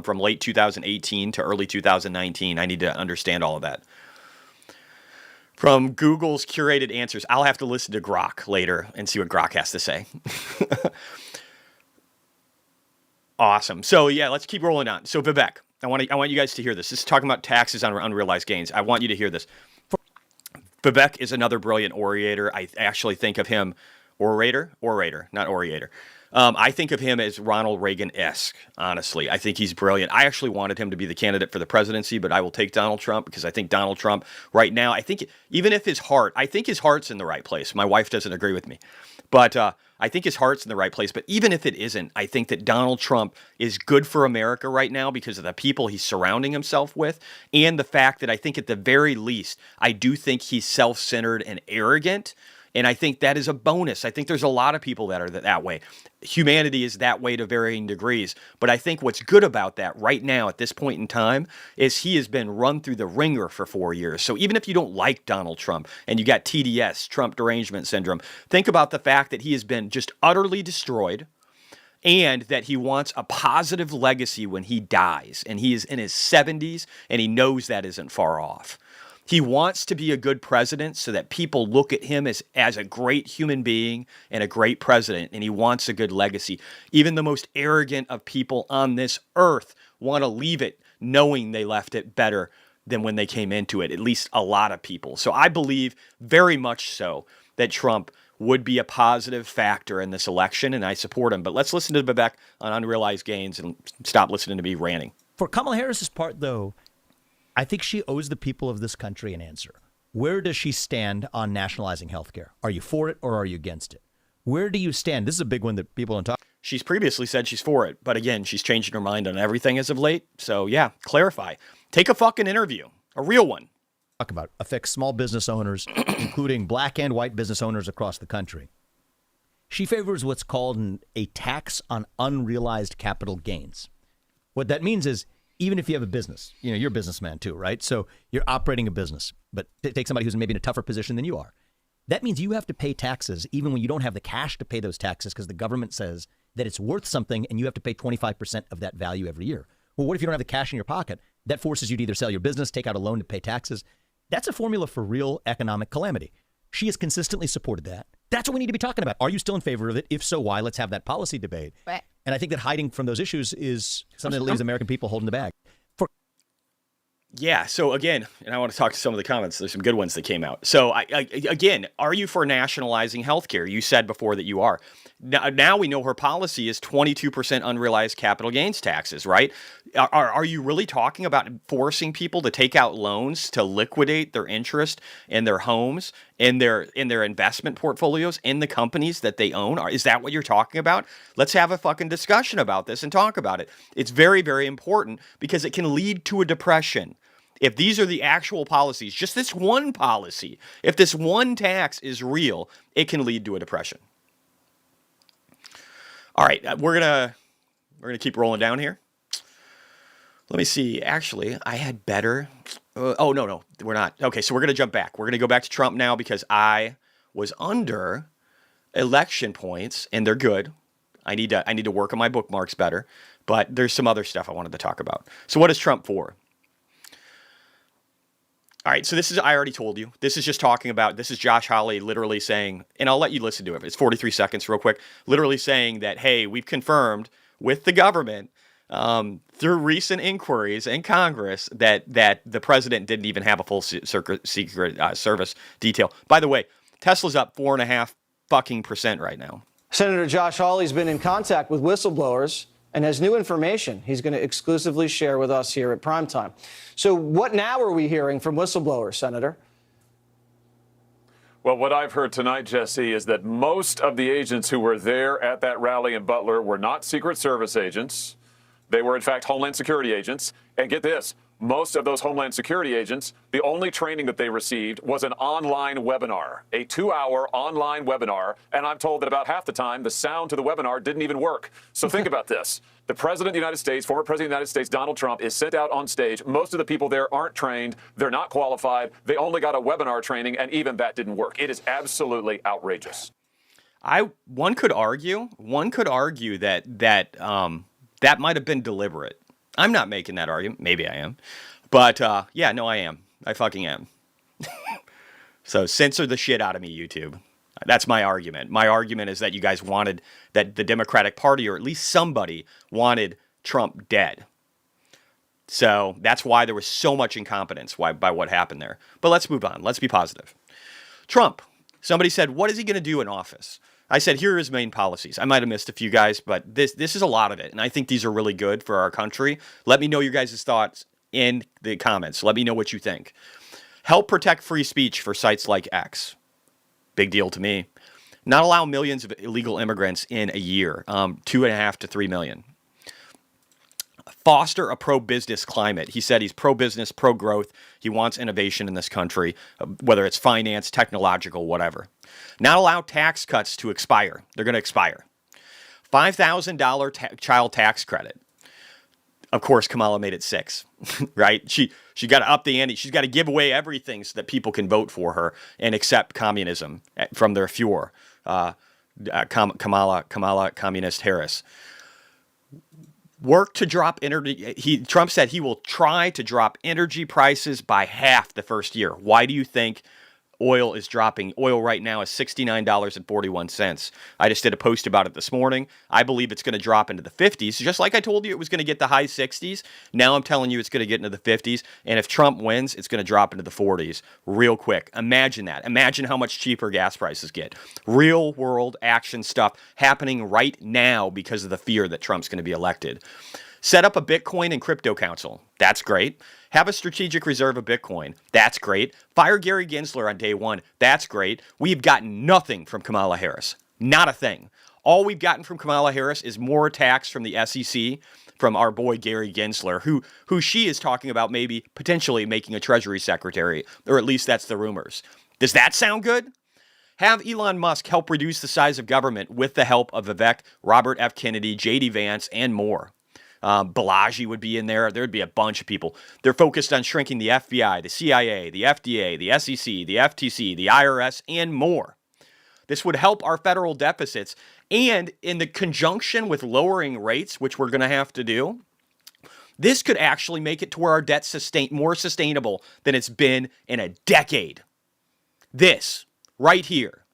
From late 2018 to early 2019, I need to understand all of that. From Google's curated answers, I'll have to listen to Grok later and see what Grok has to say. Awesome. So yeah, let's keep rolling on. So Vivek, I want you guys to hear this. This is talking about taxes on unrealized gains. I want you to hear this. Vivek is another brilliant orator. I actually think of him, orator, not orator. I think of him as Ronald Reagan-esque, honestly. I think he's brilliant. I actually wanted him to be the candidate for the presidency, but I will take Donald Trump because I think Donald Trump right now, I think even if his heart's in the right place. My wife doesn't agree with me, but I think his heart's in the right place. But even if it isn't, I think that Donald Trump is good for America right now because of the people he's surrounding himself with, and the fact that I think at the very least, I do think he's self-centered and arrogant. And I think that is a bonus. I think there's a lot of people that are that way. Humanity is that way to varying degrees. But I think what's good about that right now at this point in time is he has been run through the ringer for 4 years. So even if you don't like Donald Trump and you got TDS, Trump derangement syndrome, think about the fact that he has been just utterly destroyed and that he wants a positive legacy when he dies. And he is in his 70s and he knows that isn't far off. He wants to be a good president so that people look at him as a great human being and a great president, and he wants a good legacy. Even the most arrogant of people on this earth want to leave it knowing they left it better than when they came into it, at least a lot of people. So I believe very much so that Trump would be a positive factor in this election, and I support him. But let's listen to Vivek on unrealized gains and stop listening to me ranting. For Kamala Harris's part, though, I think she owes the people of this country an answer. Where does she stand on nationalizing healthcare? Are you for it or are you against it? Where do you stand? This is a big one that people don't talk. She's previously said she's for it, but again, she's changing her mind on everything as of late. So yeah, clarify. Take a fucking interview, a real one. Talk about affects small business owners, including black and white business owners across the country. She favors what's called a tax on unrealized capital gains. What that means is, even if you have a business, you're a businessman too, right? So you're operating a business, but take somebody who's maybe in a tougher position than you are. That means you have to pay taxes even when you don't have the cash to pay those taxes because the government says that it's worth something and you have to pay 25% of that value every year. Well, what if you don't have the cash in your pocket? That forces you to either sell your business, take out a loan to pay taxes. That's a formula for real economic calamity. She has consistently supported that. That's what we need to be talking about. Are you still in favor of it? If so, why? Let's have that policy debate. Right. And I think that hiding from those issues is something that leaves American people holding the bag. Yeah. So again, and I want to talk to some of the comments. There's some good ones that came out. So again, are you for nationalizing healthcare? You said before that you are. Now we know her policy is 22% unrealized capital gains taxes, right? Are you really talking about forcing people to take out loans to liquidate their interest in their homes, in their investment portfolios, in the companies that they own? Is that what you're talking about? Let's have a fucking discussion about this and talk about it. It's very, very important because it can lead to a depression. If these are the actual policies, just this one policy, if this one tax is real, it can lead to a depression. All right, we're gonna keep rolling down here. Let me see. Actually, I had better. No, we're not. Okay, so we're gonna jump back. We're gonna go back to Trump now because I was under election points, and they're good. I need to work on my bookmarks better, but there's some other stuff I wanted to talk about. So what is Trump for? All right, so I already told you. This is Josh Hawley literally saying, and I'll let you listen to it. It's 43 seconds real quick. Literally saying that, hey, we've confirmed with the government through recent inquiries in Congress that the president didn't even have a full secret service detail. By the way, Tesla's up 4.5% right now. Senator Josh Hawley's been in contact with whistleblowers and has new information he's going to exclusively share with us here at Primetime. So what now are we hearing from whistleblowers, Senator? Well, what I've heard tonight, Jesse, is that most of the agents who were there at that rally in Butler were not Secret Service agents. They were, in fact, Homeland Security agents. And get this, most of those Homeland Security agents, the only training that they received was an online webinar, a 2-hour online webinar. And I'm told that about half the time, the sound to the webinar didn't even work. So think about this. The President of the United States, former President of the United States, Donald Trump, is sent out on stage. Most of the people there aren't trained. They're not qualified. They only got a webinar training, and even that didn't work. It is absolutely outrageous. One could argue that that might have been deliberate. I'm not making that argument. Maybe I am. But, I am. I fucking am. So censor the shit out of me, YouTube. That's my argument. My argument is that you guys wanted, that the Democratic Party, or at least somebody, wanted Trump dead. So that's why there was so much incompetence by what happened there. But let's move on. Let's be positive. Trump. Somebody said, what is he going to do in office? I said, here are his main policies. I might have missed a few guys, but this is a lot of it. And I think these are really good for our country. Let me know your guys' thoughts in the comments. Let me know what you think. Help protect free speech for sites like X. Big deal to me. Not allow millions of illegal immigrants in a year. 2.5 to 3 million. Foster a pro-business climate. He said he's pro-business, pro-growth. He wants innovation in this country, whether it's finance, technological, whatever. Not allow tax cuts to expire. They're going to expire. $5,000 child tax credit. Of course, Kamala made it 6, right? She got to up the ante. She's got to give away everything so that people can vote for her and accept communism from their Fuhrer, Kamala Communist Harris. Work to drop energy. Trump said he will try to drop energy prices by half the first year. Why do you think oil is dropping? Oil right now is $69.41. I just did a post about it this morning. I believe it's going to drop into the 50s. Just like I told you it was going to get the high 60s. Now I'm telling you it's going to get into the 50s. And if Trump wins, it's going to drop into the 40s real quick. Imagine that. Imagine how much cheaper gas prices get. Real world action stuff happening right now because of the fear that Trump's going to be elected. Set up a Bitcoin and crypto council. That's great. Have a strategic reserve of Bitcoin. That's great. Fire Gary Gensler on day one. That's great. We've gotten nothing from Kamala Harris. Not a thing. All we've gotten from Kamala Harris is more attacks from the SEC, from our boy Gary Gensler, who she is talking about maybe potentially making a Treasury Secretary, or at least that's the rumors. Does that sound good? Have Elon Musk help reduce the size of government with the help of Vivek, Robert F. Kennedy, J.D. Vance, and more. Balaji would be in there. There would be a bunch of people. They're focused on shrinking the FBI, the CIA, the FDA, the SEC, the FTC, the IRS, and more. This would help our federal deficits. And in the conjunction with lowering rates, which we're going to have to do, this could actually make it to where our debt's more sustainable than it's been in a decade. This right here.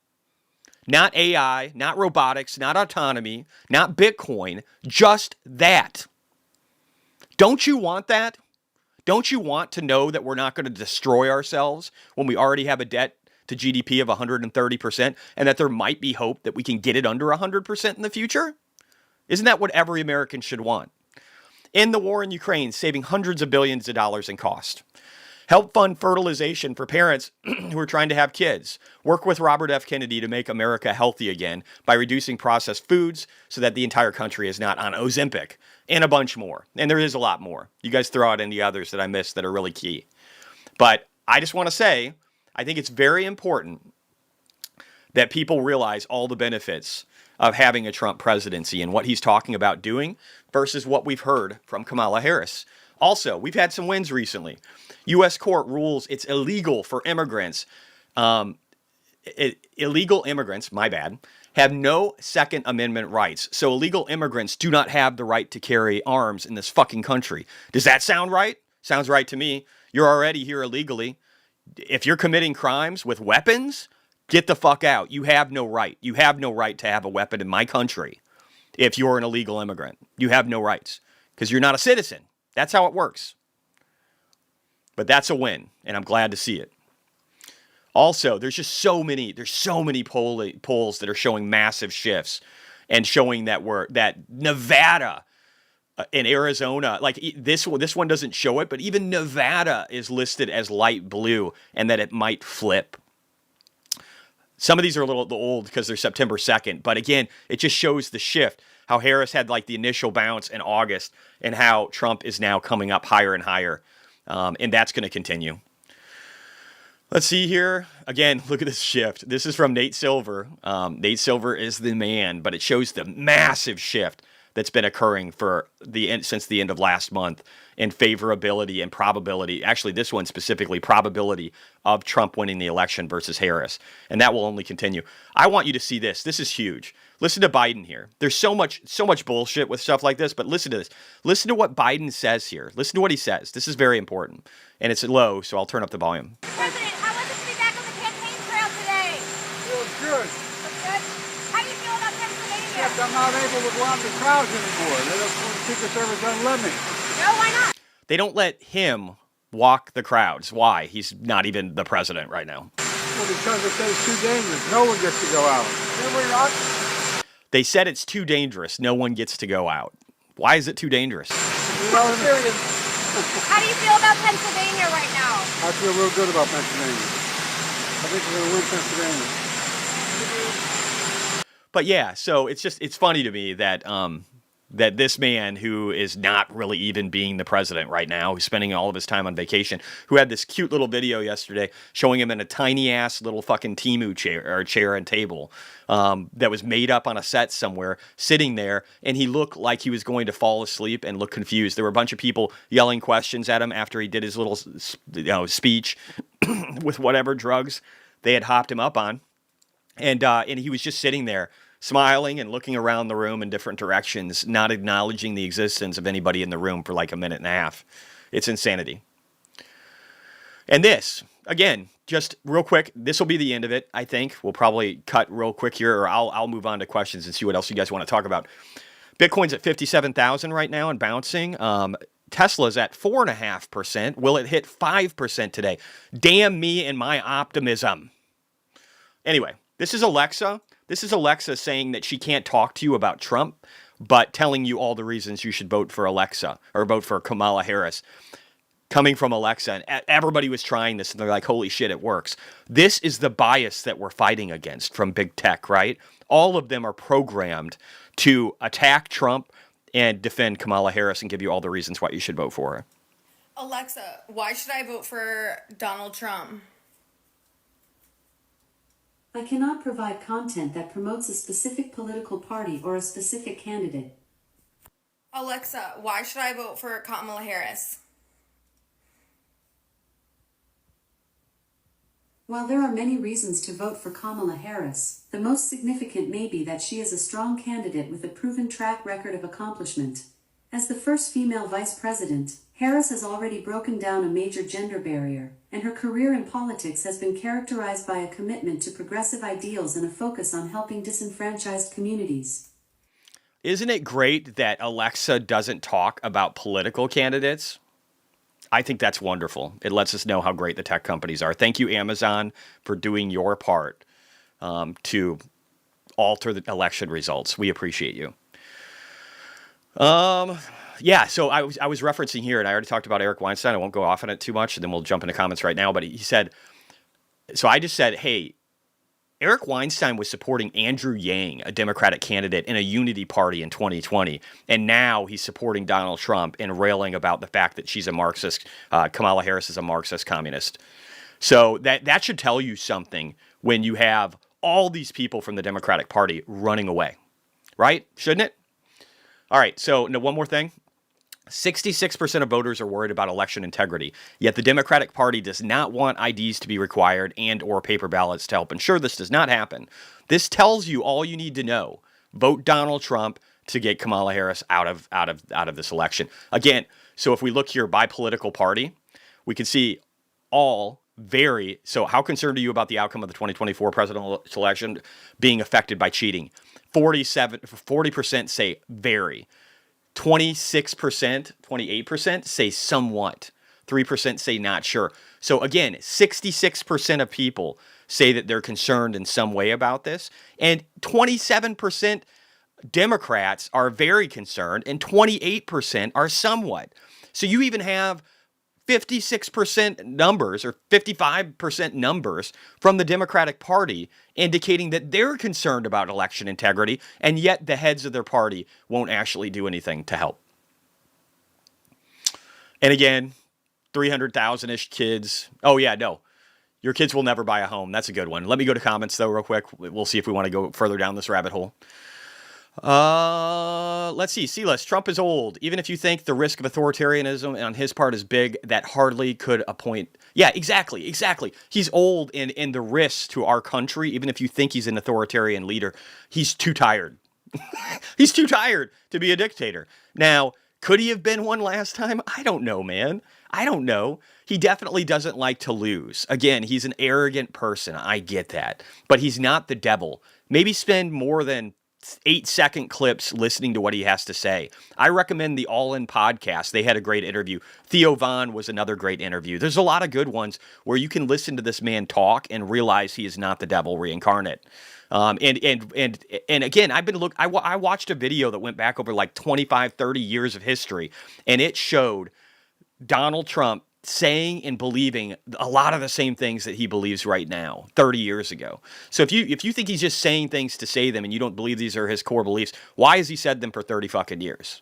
Not AI, not robotics, not autonomy, not Bitcoin, just that. Don't you want that? Don't you want to know that we're not going to destroy ourselves when we already have a debt to GDP of 130% and that there might be hope that we can get it under 100% in the future? Isn't that what every American should want? End the war in Ukraine, saving hundreds of billions of dollars in cost. Help fund fertilization for parents who are trying to have kids. Work with Robert F. Kennedy to make America healthy again by reducing processed foods so that the entire country is not on Ozempic, and a bunch more. And there is a lot more. You guys throw out any others that I missed that are really key. But I just want to say, I think it's very important that people realize all the benefits of having a Trump presidency and what he's talking about doing versus what we've heard from Kamala Harris. Also, we've had some wins recently. U.S. court rules it's illegal for immigrants, illegal immigrants, my bad, have no Second Amendment rights. So illegal immigrants do not have the right to carry arms in this fucking country. Does that sound right? Sounds right to me. You're already here illegally. If you're committing crimes with weapons, get the fuck out. You have no right. You have no right to have a weapon in my country if you're an illegal immigrant. You have no rights because you're not a citizen. That's how it works. But that's a win, and I'm glad to see it. Also, there's so many polls that are showing massive shifts and showing that Nevada and Arizona, like this one doesn't show it, but even Nevada is listed as light blue and that it might flip. Some of these are a little old because they're September 2nd, but again, it just shows the shift, how Harris had like the initial bounce in August and how Trump is now coming up higher and higher. And that's going to continue. Let's see here. Again, look at this shift. This is from Nate Silver. Nate Silver is the man, but it shows the massive shift that's been occurring since the end of last month in favorability and probability. Actually, this one specifically, probability of Trump winning the election versus Harris. And that will only continue. I want you to see this. This is huge. Listen to Biden here. There's so much bullshit with stuff like this, but listen to this. Listen to what Biden says here. Listen to what he says. This is very important. And it's low, so I'll turn up the volume. President, how was it to be back on the campaign trail today? It was good. Good. How do you feel about Pennsylvania? Except I'm not able to go out in the crowds anymore. The Secret Service doesn't let me. No, why not? They don't let him walk the crowds. Why? He's not even the president right now. Well, because it says too dangerous. No one gets to go out. Remember not? They said it's too dangerous. No one gets to go out. Why is it too dangerous? How do you feel about Pennsylvania right now? I feel real good about Pennsylvania. I think we're going to win Pennsylvania. But yeah, so it's funny to me that that this man who is not really even being the president right now, who's spending all of his time on vacation, who had this cute little video yesterday showing him in a tiny ass little fucking Temu chair and table that was made up on a set somewhere, sitting there, and he looked like he was going to fall asleep and look confused. There were a bunch of people yelling questions at him after he did his little speech with whatever drugs they had hopped him up on, and he was just sitting there, smiling and looking around the room in different directions, not acknowledging the existence of anybody in the room for like a minute and a half. It's insanity. And this, again, just real quick, this will be the end of it, I think. We'll probably cut real quick here, or I'll move on to questions and see what else you guys want to talk about. Bitcoin's at 57,000 right now and bouncing. Tesla's at 4.5%. Will it hit 5% today? Damn me and my optimism. Anyway, this is Alexa. This is Alexa saying that she can't talk to you about Trump but telling you all the reasons you should vote for Alexa or vote for Kamala Harris. Coming from Alexa, and everybody was trying this, and they're like, holy shit, it works. This is the bias that we're fighting against from big tech, right? All of them are programmed to attack Trump and defend Kamala Harris and give you all the reasons why you should vote for her. Alexa, why should I vote for Donald Trump? I cannot provide content that promotes a specific political party or a specific candidate. Alexa, why should I vote for Kamala Harris? While there are many reasons to vote for Kamala Harris, the most significant may be that she is a strong candidate with a proven track record of accomplishment. As the first female vice president, Harris has already broken down a major gender barrier, and her career in politics has been characterized by a commitment to progressive ideals and a focus on helping disenfranchised communities. Isn't it great that Alexa doesn't talk about political candidates? I think that's wonderful. It lets us know how great the tech companies are. Thank you, Amazon, for doing your part to alter the election results. We appreciate you. Yeah, so I was referencing here, and I already talked about Eric Weinstein. I won't go off on it too much, and then we'll jump into comments right now. But he said, so I just said, hey, Eric Weinstein was supporting Andrew Yang, a Democratic candidate in a unity party in 2020, and now he's supporting Donald Trump and railing about the fact that she's a Marxist, Kamala Harris is a Marxist communist. So that should tell you something when you have all these people from the Democratic Party running away, right? Shouldn't it? All right, so one more thing. 66% of voters are worried about election integrity, yet the Democratic Party does not want IDs to be required and or paper ballots to help ensure this does not happen. This tells you all you need to know. Vote Donald Trump to get Kamala Harris out of this election. Again, so if we look here by political party, we can see all very, so how concerned are you about the outcome of the 2024 presidential election being affected by cheating? 40% say very. 26%, 28% say somewhat. 3% say not sure. So again, 66% of people say that they're concerned in some way about this. And 27% Democrats are very concerned and 28% are somewhat. So you even have 56% numbers or 55% numbers from the Democratic Party indicating that they're concerned about election integrity, and yet the heads of their party won't actually do anything to help. And again, 300,000-ish kids. Oh, yeah, no. Your kids will never buy a home. That's a good one. Let me go to comments, though, real quick. We'll see if we want to go further down this rabbit hole. Let's see. Silas, Trump is old. Even if you think the risk of authoritarianism on his part is big, that hardly could appoint. Yeah, exactly. He's old, and the risk to our country, even if you think he's an authoritarian leader, he's too tired. He's too tired to be a dictator. Now, could he have been one last time? I don't know, man. I don't know. He definitely doesn't like to lose. Again, he's an arrogant person. I get that. But he's not the devil. Maybe spend more than 8-second clips listening to what he has to say. I recommend the All In podcast. They had a great interview. Theo Von was another great interview. There's a lot of good ones where you can listen to this man talk and realize he is not the devil reincarnate. And again, I watched a video that went back over like 25, 30 years of history, and it showed Donald Trump saying and believing a lot of the same things that he believes right now 30 years ago. So if you think he's just saying things to say them and you don't believe these are his core beliefs, why has he said them for 30 fucking years?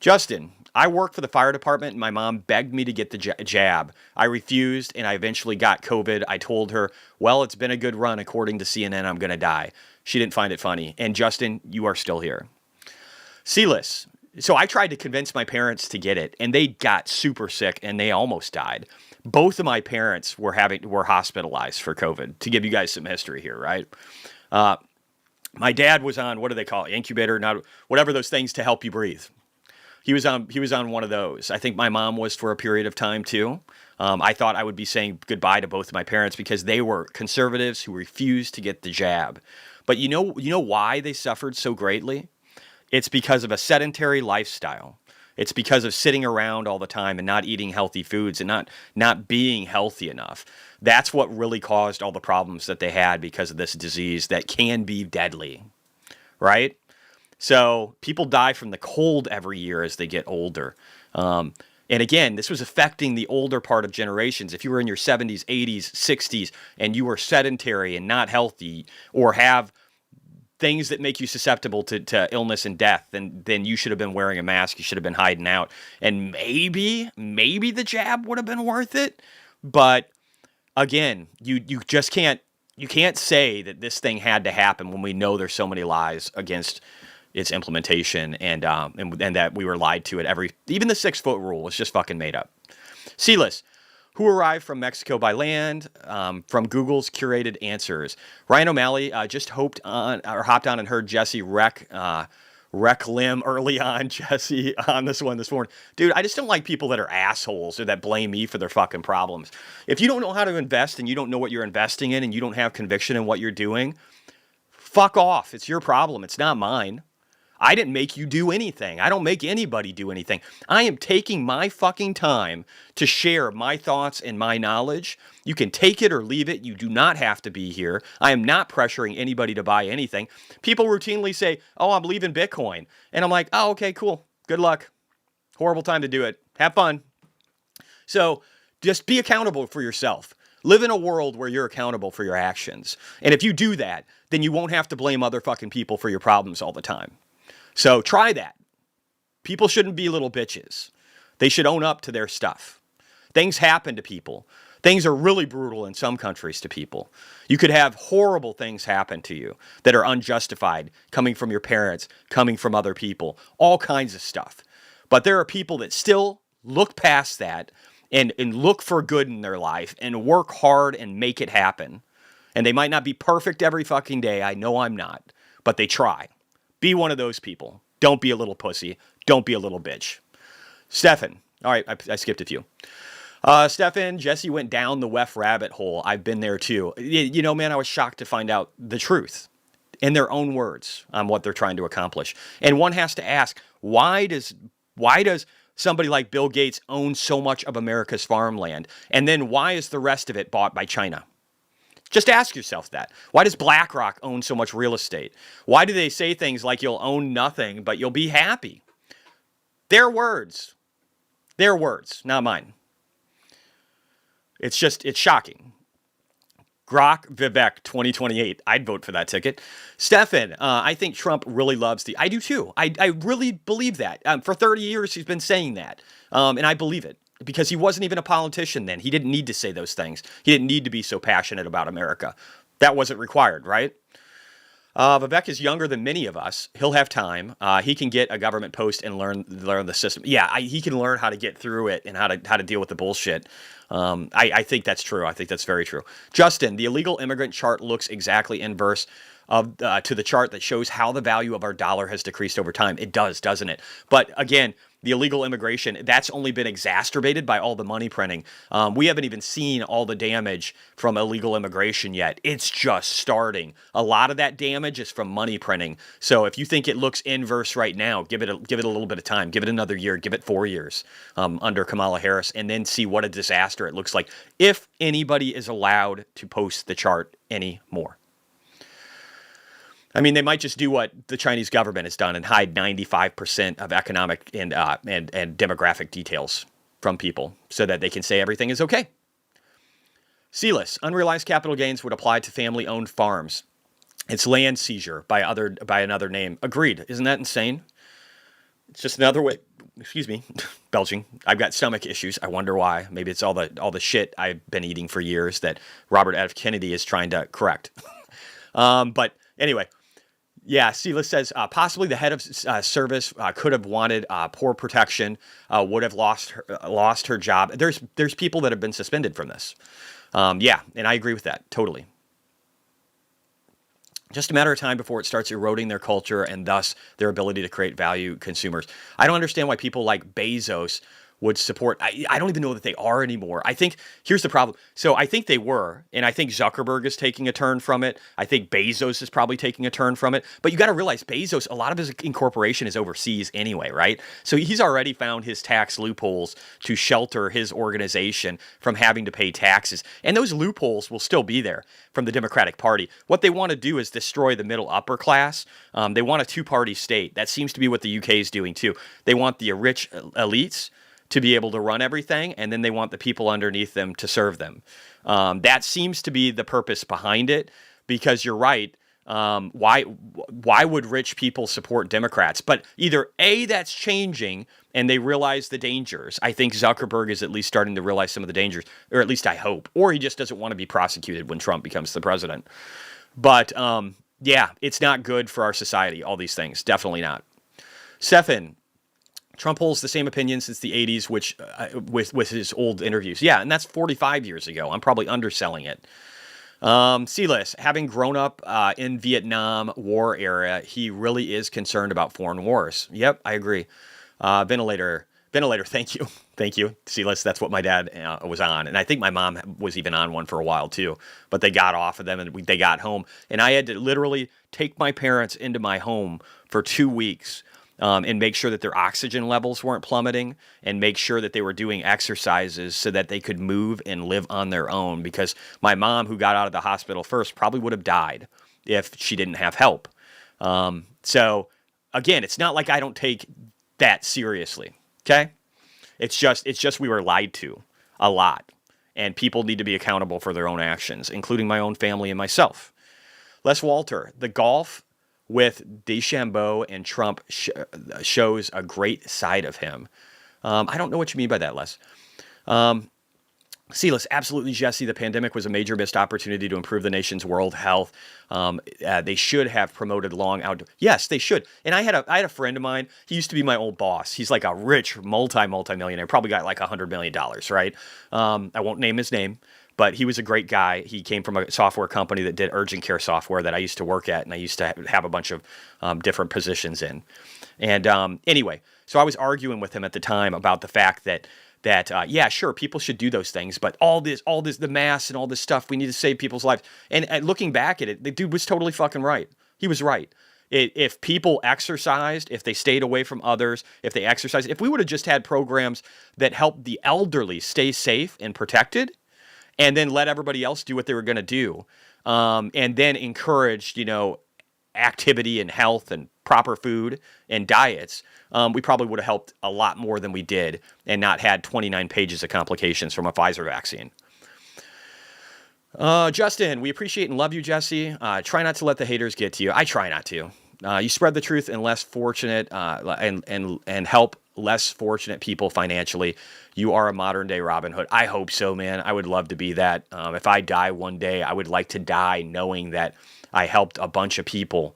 Justin, I work for the fire department and my mom begged me to get the jab. I refused and I eventually got COVID. I told her, well, it's been a good run. According to CNN, I'm going to die. She didn't find it funny. And Justin, you are still here. Silas, so I tried to convince my parents to get it, and they got super sick, and they almost died. Both of my parents were hospitalized for COVID, to give you guys some history here, right? My dad was on, what do they call it, incubator, not whatever those things to help you breathe. He was on one of those. I think my mom was for a period of time, too. I thought I would be saying goodbye to both of my parents because they were conservatives who refused to get the jab. But you know why they suffered so greatly? It's because of a sedentary lifestyle. It's because of sitting around all the time and not eating healthy foods and not being healthy enough. That's what really caused all the problems that they had because of this disease that can be deadly, right? So people die from the cold every year as they get older. And again, this was affecting the older part of generations. If you were in your 70s, 80s, 60s, and you were sedentary and not healthy, or have things that make you susceptible to illness and death, then you should have been wearing a mask. You should have been hiding out. And maybe the jab would have been worth it. But again, you just can't say that this thing had to happen when we know there's so many lies against its implementation, and that we were lied to at even the 6-foot rule was just fucking made up. Sealess, who arrived from Mexico by land, from Google's curated answers. Ryan O'Malley just hopped on and heard Jesse wreck Lim early on. Jesse on this one this morning. Dude, I just don't like people that are assholes or that blame me for their fucking problems. If you don't know how to invest and you don't know what you're investing in and you don't have conviction in what you're doing, fuck off. It's your problem. It's not mine. I didn't make you do anything. I don't make anybody do anything. I am taking my fucking time to share my thoughts and my knowledge. You can take it or leave it. You do not have to be here. I am not pressuring anybody to buy anything. People routinely say, oh, I'm leaving Bitcoin. And I'm like, oh, okay, cool. Good luck. Horrible time to do it. Have fun. So just be accountable for yourself. Live in a world where you're accountable for your actions. And if you do that, then you won't have to blame other fucking people for your problems all the time. So try that. People shouldn't be little bitches. They should own up to their stuff. Things happen to people. Things are really brutal in some countries to people. You could have horrible things happen to you that are unjustified, coming from your parents, coming from other people, all kinds of stuff. But there are people that still look past that and look for good in their life and work hard and make it happen. And they might not be perfect every fucking day. I know I'm not, but they try. Be one of those people. Don't be a little pussy. Don't be a little bitch. Stefan. All right, I skipped a few. Stefan, Jesse went down the WEF rabbit hole. I've been there too. You know, man, I was shocked to find out the truth in their own words on what they're trying to accomplish. And one has to ask, why does somebody like Bill Gates own so much of America's farmland? And then why is the rest of it bought by China? Just ask yourself that. Why does BlackRock own so much real estate? Why do they say things like you'll own nothing, but you'll be happy? Their words. Their words, not mine. It's shocking. Grok Vivek 2028. I'd vote for that ticket. Stefan, I think Trump really loves I do too. I really believe that. For 30 years, he's been saying that. And I believe it. Because he wasn't even a politician then. He didn't need to say those things. He didn't need to be so passionate about America. That wasn't required, right? Vivek is younger than many of us. He'll have time. He can get a government post and learn the system. Yeah, he can learn how to get through it and how to deal with the bullshit. I think that's true. I think that's very true. Justin, the illegal immigrant chart looks exactly inverse to the chart that shows how the value of our dollar has decreased over time. It does, doesn't it? But again, the illegal immigration, that's only been exacerbated by all the money printing. We haven't even seen all the damage from illegal immigration yet. It's just starting. A lot of that damage is from money printing. So if you think it looks inverse right now, give it a little bit of time. Give it another year. Give it 4 years under Kamala Harris, and then see what a disaster it looks like if anybody is allowed to post the chart anymore. I mean, they might just do what the Chinese government has done and hide 95% of economic and demographic details from people so that they can say everything is okay. Sealess, unrealized capital gains would apply to family-owned farms. It's land seizure by another name. Agreed. Isn't that insane? It's just another way. Excuse me, belching. I've got stomach issues. I wonder why. Maybe it's all the shit I've been eating for years that Robert F. Kennedy is trying to correct. But anyway. Yeah, Sealess says possibly the head of service could have wanted poor protection, would have lost her job. There's people that have been suspended from this. Yeah, and I agree with that totally. Just a matter of time before it starts eroding their culture and thus their ability to create value consumers. I don't understand why people like Bezos would support. I don't even know that they are anymore. I think here's the problem. So I think they were, and I think Zuckerberg is taking a turn from it. I think Bezos is probably taking a turn from it. But you got to realize Bezos, a lot of his incorporation is overseas anyway, right? So he's already found his tax loopholes to shelter his organization from having to pay taxes. And those loopholes will still be there from the Democratic Party. What they want to do is destroy the middle upper class. They want a two-party state. That seems to be what the UK is doing too. They want the rich elites to be able to run everything, and then they want the people underneath them to serve them. That seems to be the purpose behind it, because you're right. Why would rich people support Democrats? But either A, that's changing, and they realize the dangers. I think Zuckerberg is at least starting to realize some of the dangers, or at least I hope. Or he just doesn't want to be prosecuted when Trump becomes the president. But yeah, it's not good for our society, all these things. Definitely not. Stefan, Trump holds the same opinion since the 80s, which with his old interviews. Yeah, and that's 45 years ago. I'm probably underselling it. Silas, having grown up in Vietnam War era, he really is concerned about foreign wars. Yep, I agree. Ventilator, thank you, Silas. That's what my dad was on. And I think my mom was even on one for a while too. But they got off of them and they got home. And I had to literally take my parents into my home for 2 weeks. And make sure that their oxygen levels weren't plummeting, and make sure that they were doing exercises so that they could move and live on their own, because my mom, who got out of the hospital first, probably would have died if she didn't have help. So again, it's not like I don't take that seriously. Okay. It's just we were lied to a lot, and people need to be accountable for their own actions, including my own family and myself. Les Walter, the golf with DeChambeau and Trump shows a great side of him. I don't know what you mean by that, Les. Silas, absolutely, Jesse. The pandemic was a major missed opportunity to improve the nation's world health. They should have promoted long outdoor. Yes, they should. And I had a friend of mine. He used to be my old boss. He's like a rich multi-millionaire. Probably got like $100 million, right? I won't name his name. But he was a great guy. He came from a software company that did urgent care software that I used to work at, and I used to have a bunch of different positions in. And anyway, so I was arguing with him at the time about the fact that yeah, sure, people should do those things, but all this, the masks and all this stuff, we need to save people's lives. And looking back at it, the dude was totally fucking right. He was right. If people exercised, if they stayed away from others, if they exercised, if we would have just had programs that helped the elderly stay safe and protected, and then let everybody else do what they were going to do, and then encouraged, activity and health and proper food and diets, we probably would have helped a lot more than we did, and not had 29 pages of complications from a Pfizer vaccine. Justin, we appreciate and love you, Jesse. Try not to let the haters get to you. I try not to. You spread the truth and less fortunate, and help less fortunate people financially. You are a modern day Robin Hood. I hope so, man. I would love to be that. If I die one day, I would like to die knowing that I helped a bunch of people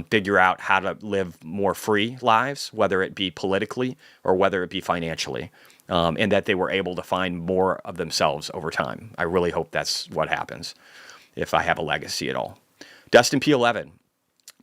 figure out how to live more free lives, whether it be politically or whether it be financially, and that they were able to find more of themselves over time. I really hope that's what happens if I have a legacy at all. Dustin P11.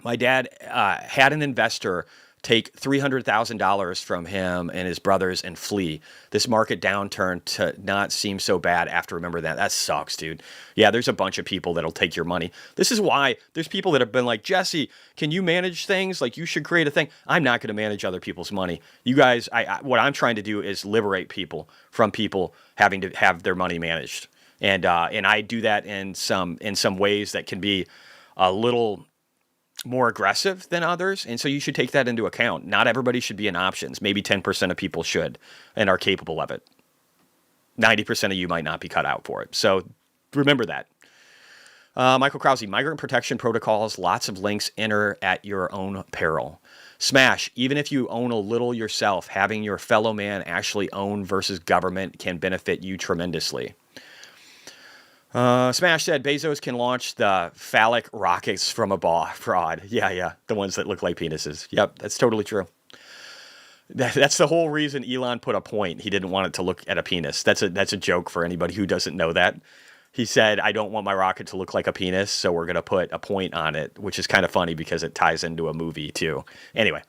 My dad had an investor take $300,000 from him and his brothers and flee. This market downturn to not seem so bad after remember that. That sucks, dude. Yeah, there's a bunch of people that'll take your money. This is why there's people that have been like, Jesse, can you manage things? Like, you should create a thing. I'm not going to manage other people's money. You guys, what I'm trying to do is liberate people from people having to have their money managed. And I do that in some ways that can be a little more aggressive than others, and so you should take that into account. Not everybody should be in options. Maybe 10% of people should and are capable of it. 90% of you might not be cut out for it. So remember that. Michael Krause, migrant protection protocols, lots of links, enter at your own peril. Smash, even if you own a little yourself, having your fellow man actually own versus government can benefit you tremendously. Smash said Bezos can launch the phallic rockets from a fraud. Yeah, the ones that look like penises. Yep, that's totally true. That's the whole reason Elon put a point. He didn't want it to look at a penis. That's a joke for anybody who doesn't know that. He said, I don't want my rocket to look like a penis, so we're going to put a point on it, which is kind of funny because it ties into a movie too. Anyway.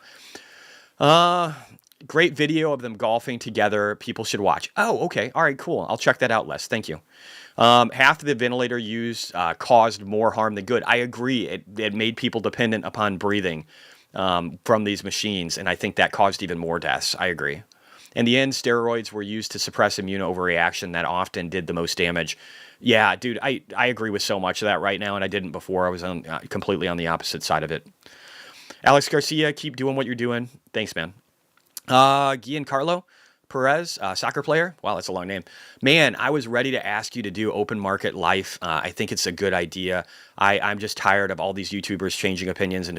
great video of them golfing together. People should watch. Oh, okay. All right, cool. I'll check that out, Les. Thank you. Half of the ventilator use caused more harm than good. I agree. It made people dependent upon breathing from these machines, and I think that caused even more deaths. I agree. In the end, steroids were used to suppress immune overreaction that often did the most damage. Yeah, dude, I agree with so much of that right now, and I didn't before. I was completely on the opposite side of it. Alex Garcia, keep doing what you're doing. Thanks, man. Giancarlo Perez, soccer player. Wow, that's a long name. Man, I was ready to ask you to do open market life. I think it's a good idea. I'm just tired of all these YouTubers changing opinions.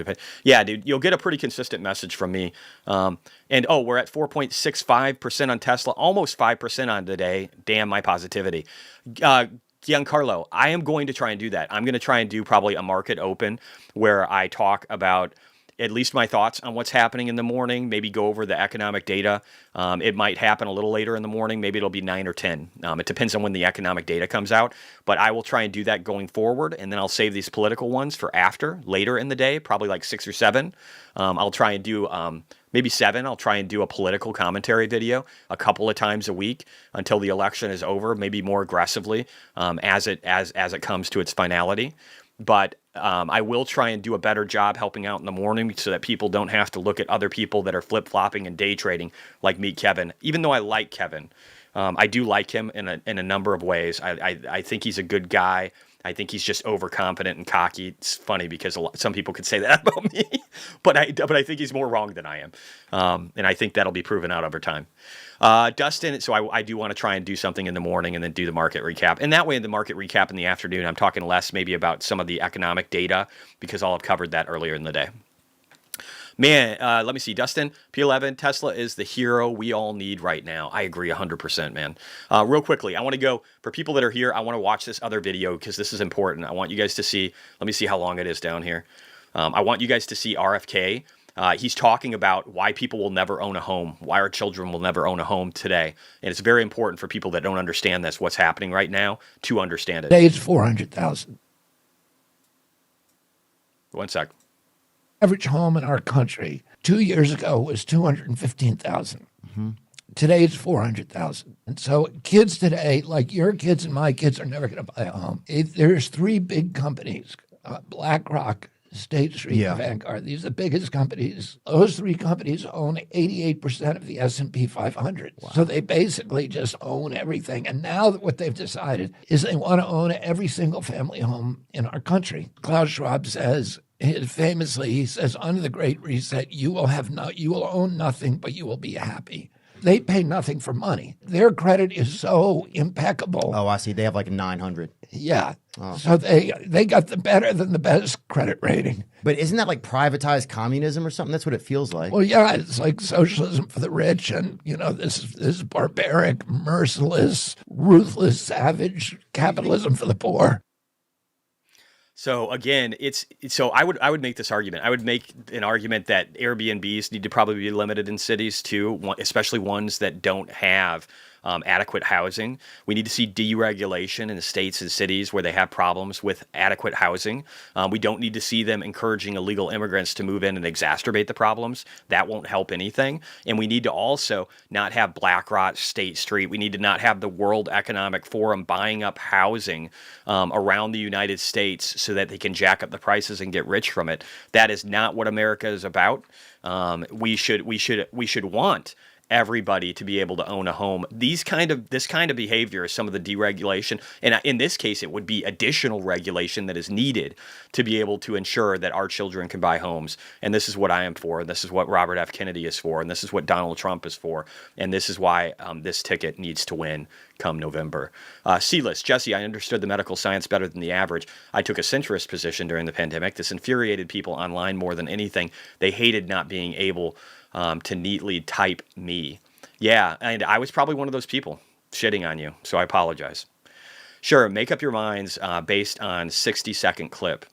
Yeah, dude, you'll get a pretty consistent message from me. We're at 4.65% on Tesla, almost 5% on today. Damn my positivity. Giancarlo, I am going to try and do that. I'm going to try and do probably a market open where I talk about at least my thoughts on what's happening in the morning, maybe go over the economic data. It might happen a little later in the morning. Maybe it'll be 9 or 10. It depends on when the economic data comes out. But I will try and do that going forward, and then I'll save these political ones for later in the day, probably like 6 or 7. I'll try and do maybe 7. I'll try and do a political commentary video a couple of times a week until the election is over, maybe more aggressively as it comes to its finality. But I will try and do a better job helping out in the morning so that people don't have to look at other people that are flip-flopping and day trading like Meet Kevin. Even though I like Kevin, I do like him in a number of ways. I think he's a good guy. I think he's just overconfident and cocky. It's funny because some people could say that about me, but I think he's more wrong than I am. And I think that'll be proven out over time. Dustin, so I do want to try and do something in the morning and then do the market recap. And that way in the market recap in the afternoon, I'm talking less maybe about some of the economic data because I'll have covered that earlier in the day. Man, let me see. Dustin, P11, Tesla is the hero we all need right now. I agree 100%, man. Real quickly, I want to go, for people that are here, I want to watch this other video because this is important. I want you guys to see, let me see how long it is down here. I want you guys to see RFK. He's talking about why people will never own a home, why our children will never own a home today. And it's very important for people that don't understand this, what's happening right now, to understand it. Today it's 400,000. One sec. Average home in our country 2 years ago was 215,000. Today it's 400,000. And so kids today, like your kids and my kids, are never going to buy a home. There's 3 big companies, BlackRock, State Street, and Vanguard. These are the biggest companies. Those 3 companies own 88% of the S&P 500. Wow. So they basically just own everything. And now what they've decided is they want to own every single family home in our country. Klaus Schwab says, famously, he says, under the Great Reset, you will own nothing, but you will be happy. They pay nothing for money. Their credit is so impeccable. Oh, I see. They have like a 900. Yeah. Oh. So they got the better than the best credit rating. But isn't that like privatized communism or something? That's what it feels like. Well, yeah, it's like socialism for the rich, and this barbaric, merciless, ruthless, savage capitalism for the poor. So again, I would make this argument. I would make an argument that Airbnbs need to probably be limited in cities too, especially ones that don't have adequate housing. We need to see deregulation in the states and cities where they have problems with adequate housing. We don't need to see them encouraging illegal immigrants to move in and exacerbate the problems. That won't help anything. And we need to also not have BlackRock, State Street. We need to not have the World Economic Forum buying up housing around the United States so that they can jack up the prices and get rich from it. That is not what America is about. We should want everybody to be able to own a home. This kind of behavior is some of the deregulation, and in this case, it would be additional regulation that is needed to be able to ensure that our children can buy homes. And this is what I am for, and this is what Robert F. Kennedy is for, and this is what Donald Trump is for, and this is why this ticket needs to win come November. C-list, Jesse, I understood the medical science better than the average. I took a centrist position during the pandemic. This infuriated people online more than anything. They hated not being able to neatly type me. Yeah, and I was probably one of those people shitting on you, so I apologize. Sure, make up your minds based on 60-second clip.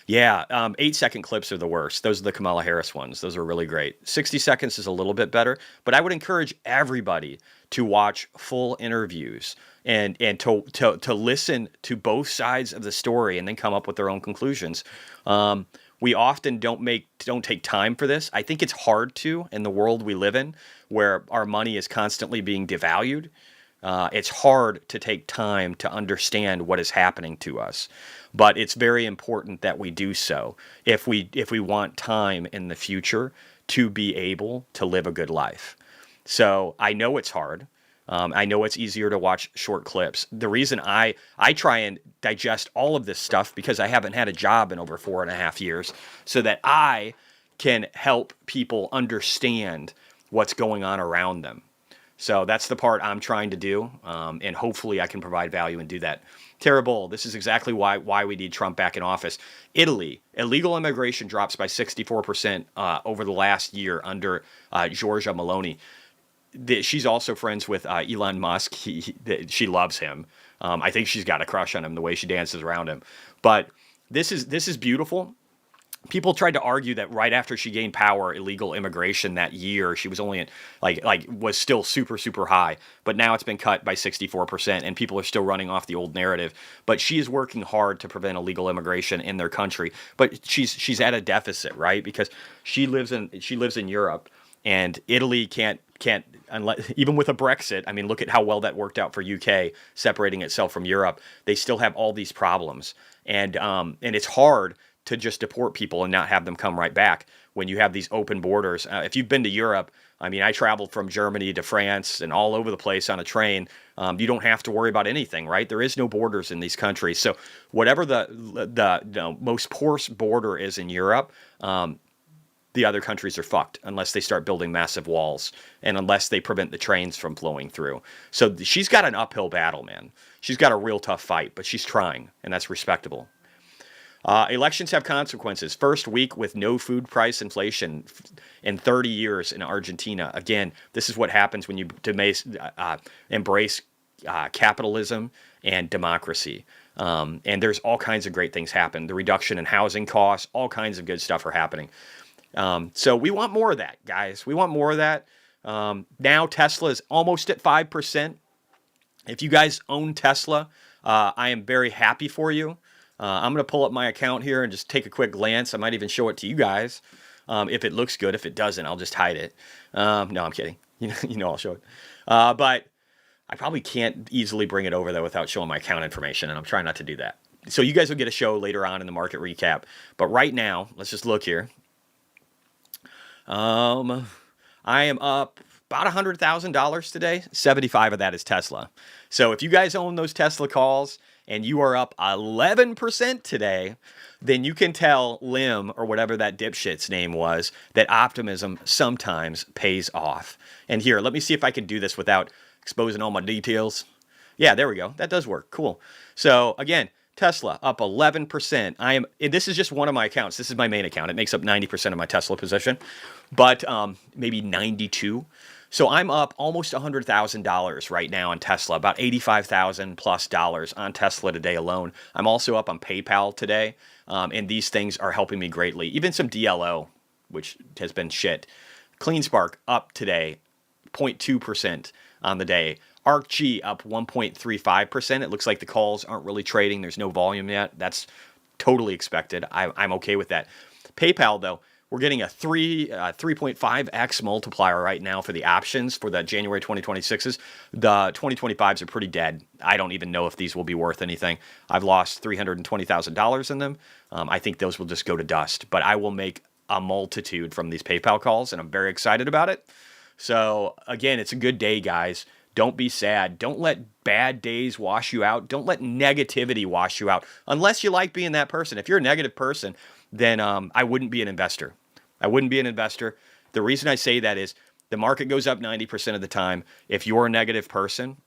Yeah, 8-second clips are the worst. Those are the Kamala Harris ones. Those are really great. 60 seconds is a little bit better, but I would encourage everybody to watch full interviews and to listen to both sides of the story and then come up with their own conclusions. we often don't take time for this. I think it's hard to in the world we live in, where our money is constantly being devalued. It's hard to take time to understand what is happening to us, but it's very important that we do so if we want time in the future to be able to live a good life. So I know it's hard. I know it's easier to watch short clips. The reason I try and digest all of this stuff because I haven't had a job in over 4.5 years, so that I can help people understand what's going on around them. So that's the part I'm trying to do, and hopefully I can provide value and do that. Terrible. This is exactly why we need Trump back in office. Italy, illegal immigration drops by 64% over the last year under Giorgia Meloni. She's also friends with Elon Musk. She loves him. I think she's got a crush on him the way she dances around him. But this is beautiful. People tried to argue that right after she gained power, illegal immigration that year, she was only at, was still super, super high. But now it's been cut by 64%, and people are still running off the old narrative. But she is working hard to prevent illegal immigration in their country. But she's at a deficit, right? Because she lives in Europe, and Italy can't unless, even with a Brexit. I mean, look at how well that worked out for UK separating itself from Europe. They still have all these problems, and it's hard to just deport people and not have them come right back when you have these open borders. If you've been to Europe, I mean, I traveled from Germany to France and all over the place on a train. You don't have to worry about anything, right? There is no borders in these countries. So whatever the most porous border is in Europe, the other countries are fucked unless they start building massive walls and unless they prevent the trains from flowing through. So she's got an uphill battle, man. She's got a real tough fight, but she's trying, and that's respectable. Elections have consequences. First week with no food price inflation in 30 years in Argentina. Again, this is what happens when you embrace capitalism and democracy. And there's all kinds of great things happen. The reduction in housing costs, all kinds of good stuff are happening. So we want more of that, guys. We want more of that. Now Tesla is almost at 5%. If you guys own Tesla, I am very happy for you. I'm going to pull up my account here and just take a quick glance. I might even show it to you guys if it looks good. If it doesn't, I'll just hide it. No, I'm kidding. You know I'll show it. But I probably can't easily bring it over, though, without showing my account information, and I'm trying not to do that. So you guys will get a show later on in the market recap. But right now, let's just look here. I am up about $100,000 today. 75 of that is Tesla. So if you guys own those Tesla calls and you are up 11% today, then you can tell Lim, or whatever that dipshit's name was, that optimism sometimes pays off. And here, let me see if I can do this without exposing all my details. Yeah, there we go. That does work. Cool. So again, Tesla up 11%. This is just one of my accounts. This is my main account. It makes up 90% of my Tesla position, but maybe 92. So I'm up almost $100,000 right now on Tesla, about $85,000 plus on Tesla today alone. I'm also up on PayPal today, and these things are helping me greatly. Even some DLO, which has been shit. CleanSpark up today, 0.2% on the day. ARKG up 1.35%. It looks like the calls aren't really trading. There's no volume yet. That's totally expected. I'm okay with that. PayPal, though, we're getting a 3.5x multiplier right now for the options for the January 2026s. The 2025s are pretty dead. I don't even know if these will be worth anything. I've lost $320,000 in them. I think those will just go to dust. But I will make a multitude from these PayPal calls, and I'm very excited about it. So, again, it's a good day, guys. Don't be sad. Don't let bad days wash you out. Don't let negativity wash you out. Unless you like being that person. If you're a negative person, then I wouldn't be an investor. I wouldn't be an investor. The reason I say that is the market goes up 90% of the time. If you're a negative person,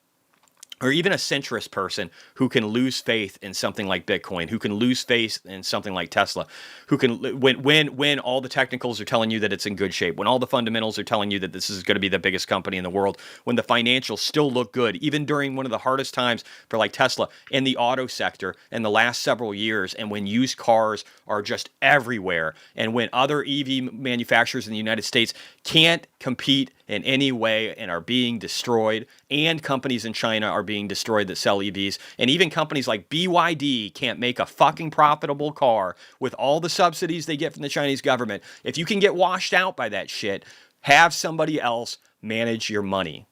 or even a centrist person who can lose faith in something like Bitcoin, who can lose faith in something like Tesla, who can, when all the technicals are telling you that it's in good shape, when all the fundamentals are telling you that this is going to be the biggest company in the world, when the financials still look good, even during one of the hardest times for like Tesla in the auto sector in the last several years, and when used cars are just everywhere, and when other EV manufacturers in the United States can't compete in any way and are being destroyed, and companies in China are being destroyed that sell EVs. And even companies like BYD can't make a fucking profitable car with all the subsidies they get from the Chinese government. If you can get washed out by that shit, have somebody else manage your money.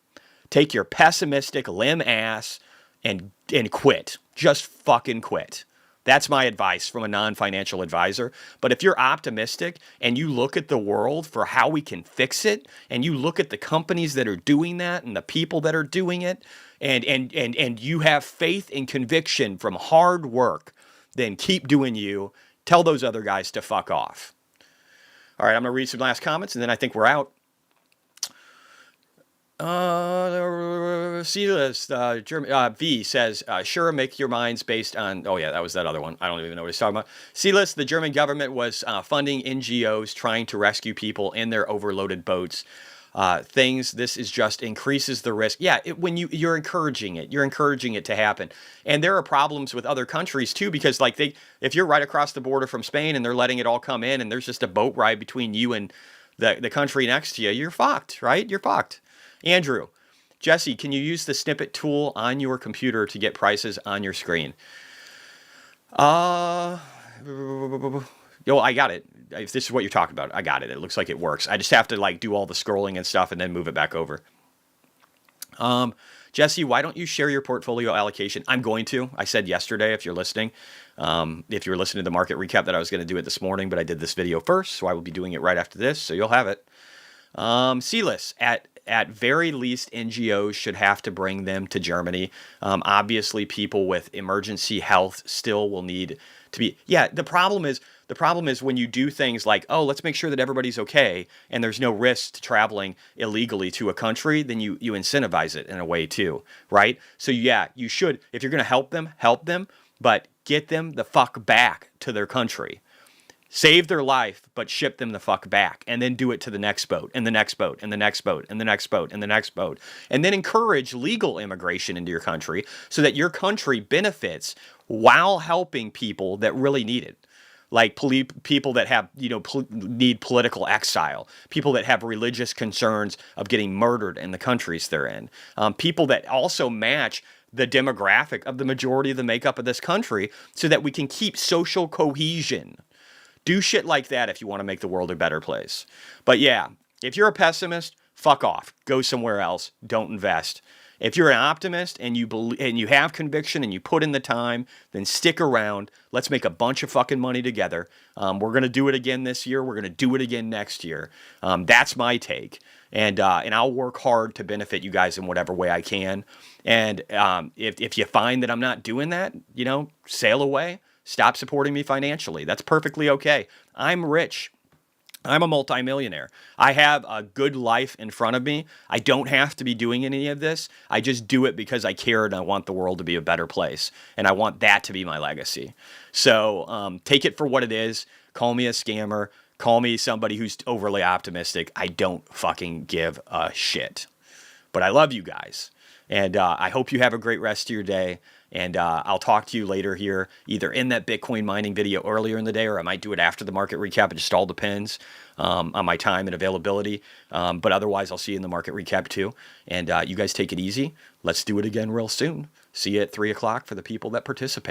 Take your pessimistic limb ass and quit. Just fucking quit. That's my advice from a non-financial advisor. But if you're optimistic and you look at the world for how we can fix it, and you look at the companies that are doing that and the people that are doing it, and you have faith and conviction from hard work, then keep doing you. Tell those other guys to fuck off. All right, I'm going to read some last comments, and then I think we're out. V says, sure, make your minds based on, oh yeah, that was that other one. I don't even know what he's talking about. C-List, the German government was funding NGOs trying to rescue people in their overloaded boats. This is just increases the risk. Yeah, when you're encouraging it to happen. And there are problems with other countries too, because like if you're right across the border from Spain and they're letting it all come in and there's just a boat ride between you and the country next to you, you're fucked, right? You're fucked. Andrew, Jesse, can you use the snippet tool on your computer to get prices on your screen? Yo, I got it. If this is what you're talking about, I got it. It looks like it works. I just have to like do all the scrolling and stuff and then move it back over. Jesse, why don't you share your portfolio allocation? I'm going to. I said yesterday, if you're listening, if you were listening to the market recap, that I was going to do it this morning, but I did this video first, so I will be doing it right after this, so you'll have it. C-List, at very least, NGOs should have to bring them to Germany. Obviously, people with emergency health still will need to be. Yeah, the problem is when you do things like, oh, let's make sure that everybody's okay, and there's no risk to traveling illegally to a country, then you incentivize it in a way too, right? So yeah, you should, if you're going to help them, but get them the fuck back to their country. Save their life, but ship them the fuck back, and then do it to the next boat, and the next boat, and the next boat, and the next boat, and the next boat. And then encourage legal immigration into your country so that your country benefits while helping people that really need it. Like people that have, need political exile, people that have religious concerns of getting murdered in the countries they're in, people that also match the demographic of the majority of the makeup of this country so that we can keep social cohesion. Do shit like that if you want to make the world a better place. But yeah, if you're a pessimist, fuck off. Go somewhere else. Don't invest. If you're an optimist and you believe and you have conviction and you put in the time, then stick around. Let's make a bunch of fucking money together. We're going to do it again this year. We're going to do it again next year. That's my take. And I'll work hard to benefit you guys in whatever way I can. And if you find that I'm not doing that, sail away. Stop supporting me financially. That's perfectly okay. I'm rich. I'm a multimillionaire. I have a good life in front of me. I don't have to be doing any of this. I just do it because I care and I want the world to be a better place. And I want that to be my legacy. So take it for what it is. Call me a scammer. Call me somebody who's overly optimistic. I don't fucking give a shit. But I love you guys. And I hope you have a great rest of your day. And I'll talk to you later here, either in that Bitcoin mining video earlier in the day, or I might do it after the market recap. It just all depends on my time and availability. But otherwise, I'll see you in the market recap too. And you guys take it easy. Let's do it again real soon. See you at 3 o'clock for the people that participate.